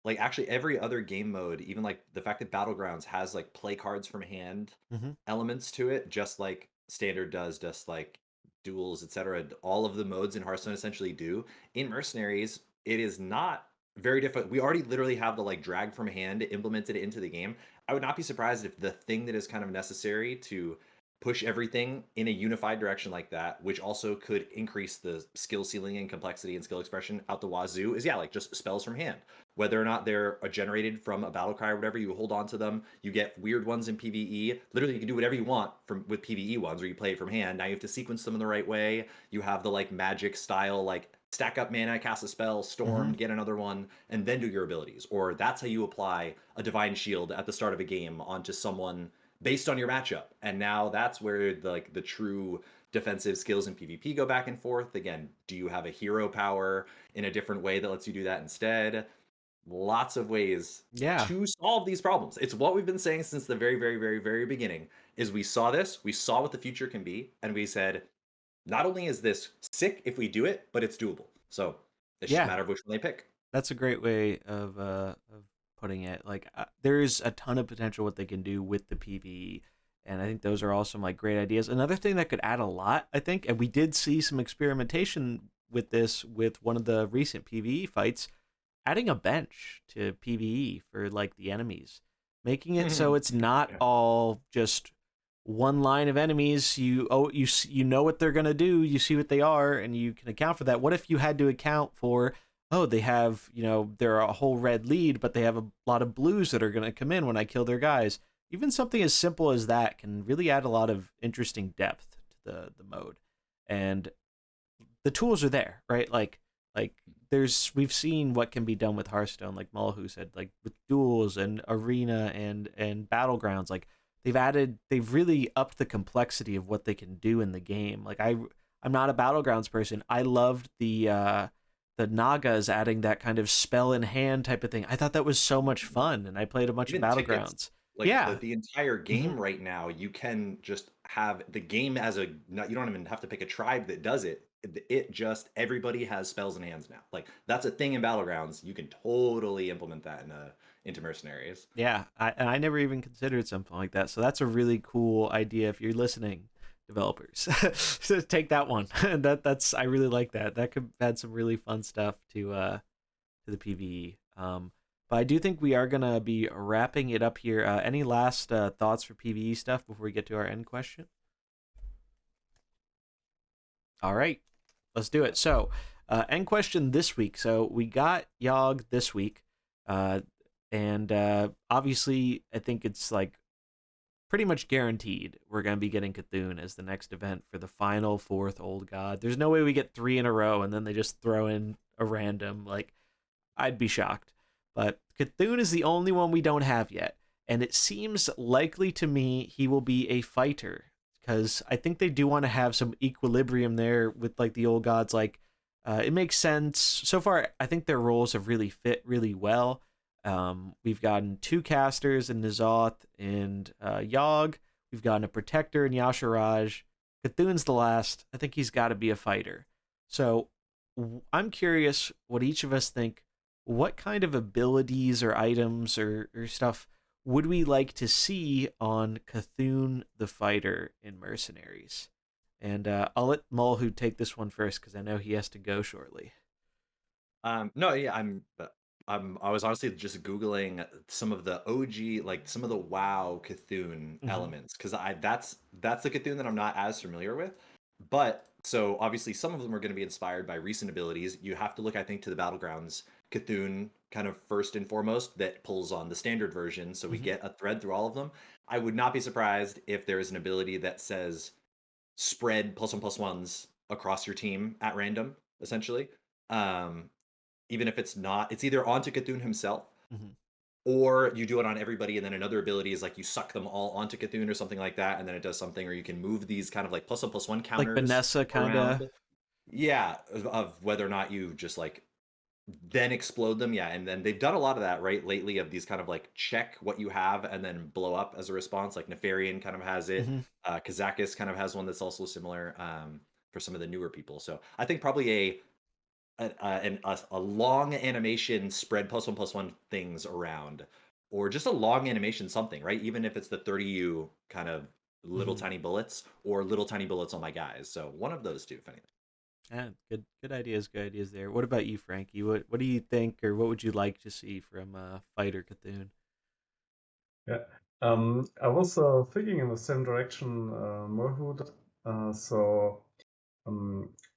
like actually every other game mode, even like the fact that Battlegrounds has like play cards from hand Mm-hmm. elements to it, just like standard does, just like duels, etc. All of the modes in Hearthstone essentially do. In Mercenaries, it is not very difficult. We already literally have the like drag from hand implemented into the game. I would not be surprised if the thing that is kind of necessary to push everything in a unified direction like that, which also could increase the skill ceiling and complexity and skill expression out the wazoo, is yeah, like just spells from hand. Whether or not they're generated from a battle cry or whatever, you hold on to them. You get weird ones in PvE. Literally, you can do whatever you want from with PvE ones, where you play it from hand. Now you have to sequence them in the right way. You have the like magic style, like stack up mana, cast a spell, storm, Mm-hmm. get another one, and then do your abilities. Or that's how you apply a divine shield at the start of a game onto someone based on your matchup. And now that's where the true defensive skills in PvP go back and forth? Again, do you have a hero power in a different way that lets you do that instead? Lots of ways Yeah. to solve these problems. It's what we've been saying since the very, very, very, very beginning. Is we saw this, we saw what the future can be, and we said, not only is this sick if we do it, but it's doable. So it's just a matter of which one they pick. That's a great way of putting it. Like there's a ton of potential what they can do with the PvE, and I think those are all some like great ideas. Another thing that could add a lot, I think, and we did see some experimentation with this with one of the recent PvE fights, adding a bench to PvE for like the enemies, making it so it's not all just one line of enemies. You know what they're gonna do, you see what they are, and you can account for that. What if you had to account for, oh, they have, they're a whole red lead, but they have a lot of blues that are gonna come in when I kill their guys. Even something as simple as that can really add a lot of interesting depth to the mode, and the tools are there, right? Like we've seen what can be done with Hearthstone, like Mullahoo said, like with duels and arena and battlegrounds. Like they've really upped the complexity of what they can do in the game. Like I'm not a battlegrounds person. I loved the Nagas adding that kind of spell in hand type of thing. I thought that was so much fun, and I played a bunch Even of tickets. battlegrounds. Like Yeah. the entire game right now, you can just have the game as you don't even have to pick a tribe that does it. It just, everybody has spells in hands now. Like that's a thing in battlegrounds. You can totally implement that into Mercenaries. Yeah, I never even considered something like that. So that's a really cool idea. If you're listening, developers, so take that one. That's I really like that. That could add some really fun stuff to the PvE. But I do think we are gonna be wrapping it up here. Any last thoughts for PvE stuff before we get to our end question? All right, let's do it. So, end question this week. So we got Yogg this week, and obviously I think it's like pretty much guaranteed we're going to be getting Cthulhu as the next event for the final fourth Old God. There's no way we get 3 in a row and then they just throw in a random. Like, I'd be shocked. But Cthulhu is the only one we don't have yet. And it seems likely to me he will be a fighter, because I think they do want to have some equilibrium there with like the Old Gods. Like, it makes sense. So far, I think their roles have really fit really well. We've gotten 2 casters in N'Zoth and Yogg. We've gotten a protector in Yasharaj. Cthulhu's the last. I think he's got to be a fighter. So I'm curious what each of us think. What kind of abilities or items or stuff would we like to see on Cthulhu the fighter in Mercenaries? And I'll let Mullahoo take this one first because I know he has to go shortly. No, yeah, I was honestly just Googling some of the OG, like some of the WoW Cthulhu elements, because that's the Cthulhu that I'm not as familiar with. But so obviously some of them are going to be inspired by recent abilities. You have to look, I think, to the Battlegrounds Cthulhu kind of first and foremost that pulls on the standard version, so we get a thread through all of them. I would not be surprised if there is an ability that says spread +1/+1s across your team at random, essentially. Even if it's not, it's either onto Cthulhu himself, or you do it on everybody, and then another ability is like you suck them all onto Cthulhu or something like that, and then it does something, or you can move these kind of like +1/+1 counters. Like Vanessa, kind of. Yeah, of whether or not you just like then explode them. Yeah, and then they've done a lot of that right lately, of these kind of like check what you have and then blow up as a response. Like Nefarian kind of has it. Kazakis kind of has one that's also similar for some of the newer people. So I think probably a long animation spread +1/+1 things around, or just a long animation something, right? Even if it's the 30U kind of little tiny bullets, or little tiny bullets on my guys. So one of those two, if anything. Yeah, good ideas there. What about you, Franky? What do you think, or what would you like to see from Fighter Cthulhu? Yeah, I was thinking in the same direction, Mullahoo. So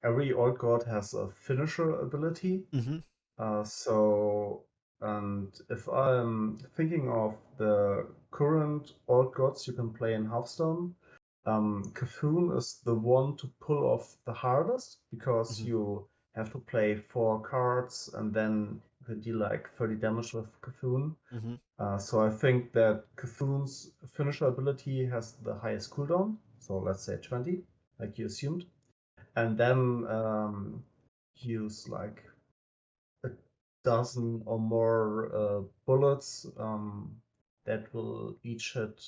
every old god has a finisher ability. And if I'm thinking of the current old gods you can play in Hearthstone, Cthulhu is the one to pull off the hardest, because you have to play 4 cards and then you can deal like 30 damage with Cthulhu. So I think that Cthulhu's finisher ability has the highest cooldown, so let's say 20. like you assumed, and then use like a dozen or more bullets that will each hit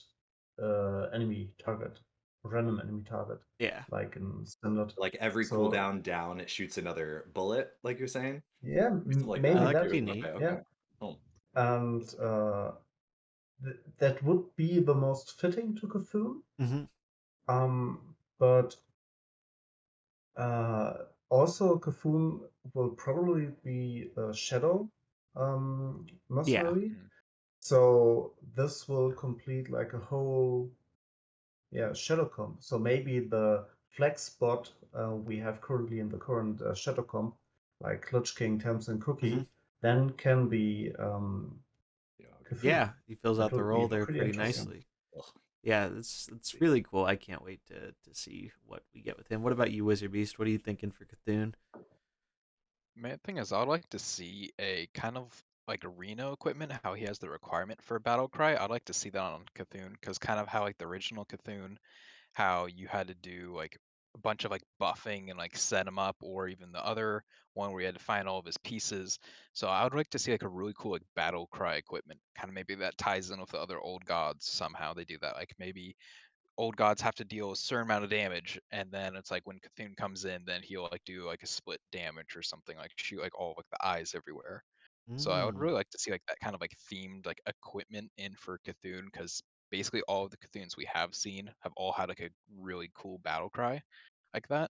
enemy target, random enemy target, Yeah. like in standard. Like every So cooldown down, it shoots another bullet, like you're saying? yeah, Something like maybe that. That could that. be Dude, neat. okay, Yeah, okay. Oh, and that would be the most fitting to Cthulhu. But also Cthulhu will probably be a shadow Yeah. mercenary. Mhm. So this will complete like a whole shadow comp. So maybe the flex spot we have currently in the current shadow comp, like Clutch King, Thames, and Cookie, then can be yeah, okay. Cthulhu. Yeah, he fills That out the would be role there pretty pretty interesting. nicely. Ugh. Yeah, it's really cool. I can't wait to see what we get with him. What about you, WizardBeast? What are you thinking for Cthulhu? Main thing is, I'd like to see a kind of like a Reno equipment, how he has the requirement for battle cry. I'd like to see that on Cthulhu, because kind of how like the original Cthulhu, how you had to do like a bunch of like buffing and like set him up, or even the other one where you had to find all of his pieces. So I would like to see like a really cool like battle cry equipment, kind of maybe that ties in with the other old gods somehow. They do that, like maybe old gods have to deal a certain amount of damage, and then it's like when Cthulhu comes in, then he'll like do like a split damage or something, like shoot like all of, like the eyes everywhere. So I would Mm. really like to see like that kind of like themed like equipment in for Cthulhu, because basically all of the Cthulhu's we have seen have all had like a really cool battle cry like that.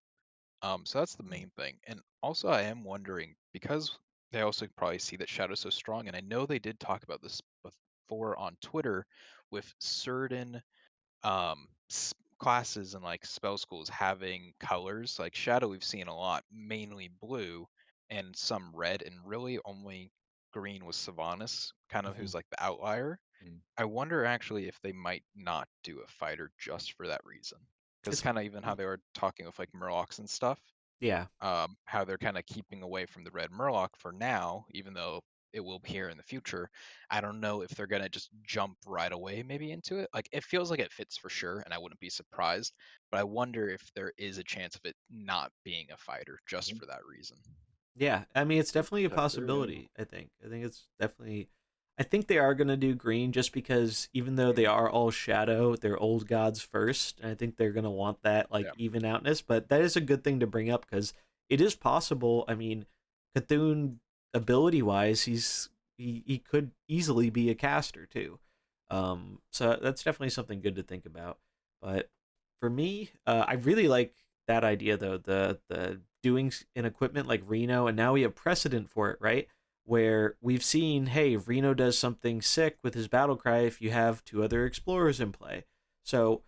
So that's the main thing. And also I am wondering, because they also probably see that Shadow's so strong, and I know they did talk about this before on Twitter with certain classes and like spell schools having colors. Like Shadow we've seen a lot, mainly blue and some red, and really only green was Sylvanas, kind of Mhm. who's like the outlier. Mm. I wonder actually if they might not do a fighter just for that reason, because It's kind of even how they were talking with like Murlocs and stuff, yeah. how they're kind of keeping away from the red Murloc for now, even though it will be here in the future. I don't know if they're gonna just jump right away maybe into it. Like it feels like it fits for sure, and I wouldn't be surprised. But I wonder if there is a chance of it not being a fighter just Mhm. for that reason. Yeah, I mean it's definitely a Check their in. possibility. I think it's definitely. I think they are gonna do green just because even though they are all shadow, they're old gods first, and I think they're gonna want that like Yeah. even outness. But that is a good thing to bring up because it is possible. I mean, Cthulhu ability wise, he could easily be a caster too. So that's definitely something good to think about. But for me, I really like that idea though. The doing an equipment like Reno, and now we have precedent for it, right? Where we've seen, hey, Reno does something sick with his battle cry if you have two other explorers in play. So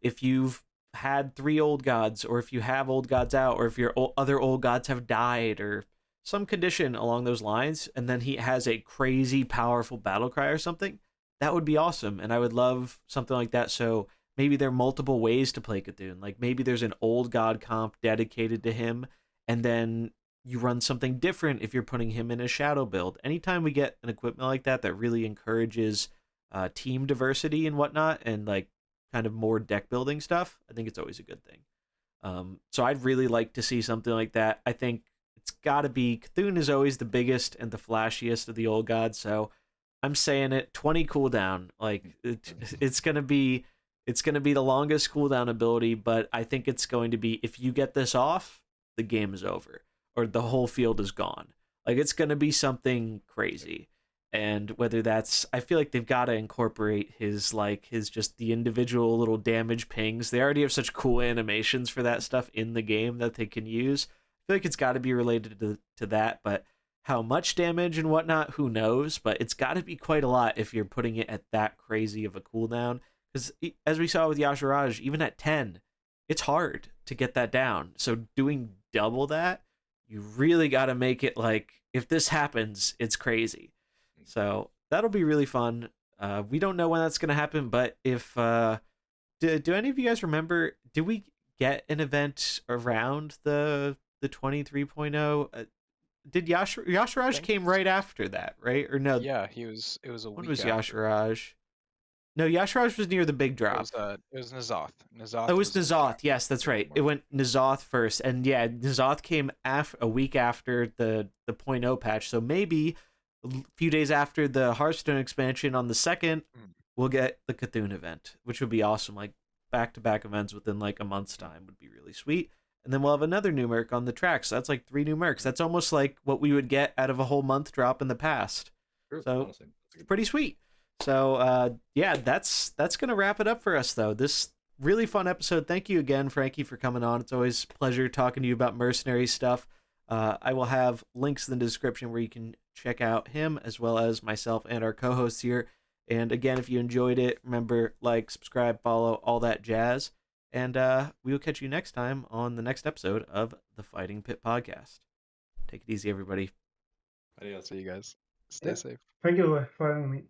if you've had three old gods, or if you have old gods out, or if your other old gods have died, or some condition along those lines, and then he has a crazy powerful battle cry or something, that would be awesome. And I would love something like that. So maybe there are multiple ways to play Cthulhu. Like maybe there's an old god comp dedicated to him, and then you run something different if you're putting him in a shadow build. Anytime we get an equipment like that that really encourages team diversity and whatnot, and like kind of more deck building stuff, I think it's always a good thing. So I'd really like to see something like that. I think it's got to be Cthulhu is always the biggest and the flashiest of the old gods. So I'm saying it 20 cooldown. Like it's gonna be the longest cooldown ability, but I think it's going to be if you get this off, the game is over or the whole field is gone. Like it's gonna be something crazy. And whether that's I feel like they've got to incorporate his just the individual little damage pings. They already have such cool animations for that stuff in the game that they can use. I feel like it's got to be related to that, but how much damage and whatnot, who knows? But it's got to be quite a lot if you're putting it at that crazy of a cooldown. Because as we saw with Yasharaj, even at 10, it's hard to get that down. So doing double that, you really got to make it like if this happens, it's crazy. So that'll be really fun. We don't know when that's gonna happen, but if do any of you guys remember? Did we get an event around the 23.0? Did Yasharaj Think came right after that, right? Or no? yeah, he was. It was a When week was after. Yasharaj? No, Yasharaj was near the big drop. It was N'Zoth. N'Zoth. Oh, it was in N'Zoth. Jack. Yes, that's Yeah, right. more. It went N'Zoth first, and yeah, N'Zoth came a week after the 0.0 patch. So maybe a few days after the Hearthstone expansion on the 2nd, we'll get the Cthulhu event, which would be awesome. Like back-to-back events within like a month's time would be really sweet. And then we'll have another new merc on the track. So that's like 3 new mercs. That's almost like what we would get out of a whole month drop in the past. True, So honestly. it's pretty sweet. So yeah, that's gonna wrap it up for us though. This really fun episode. Thank you again, Franky, for coming on. It's always a pleasure talking to you about mercenary stuff. I will have links in the description where you can check out him as well as myself and our co-hosts here. And again, if you enjoyed it, remember, like, subscribe, follow, all that jazz. And we will catch you next time on the next episode of the Fighting Pit Podcast. Take it easy, everybody. Adios. See you guys. Stay safe. Thank you for having me.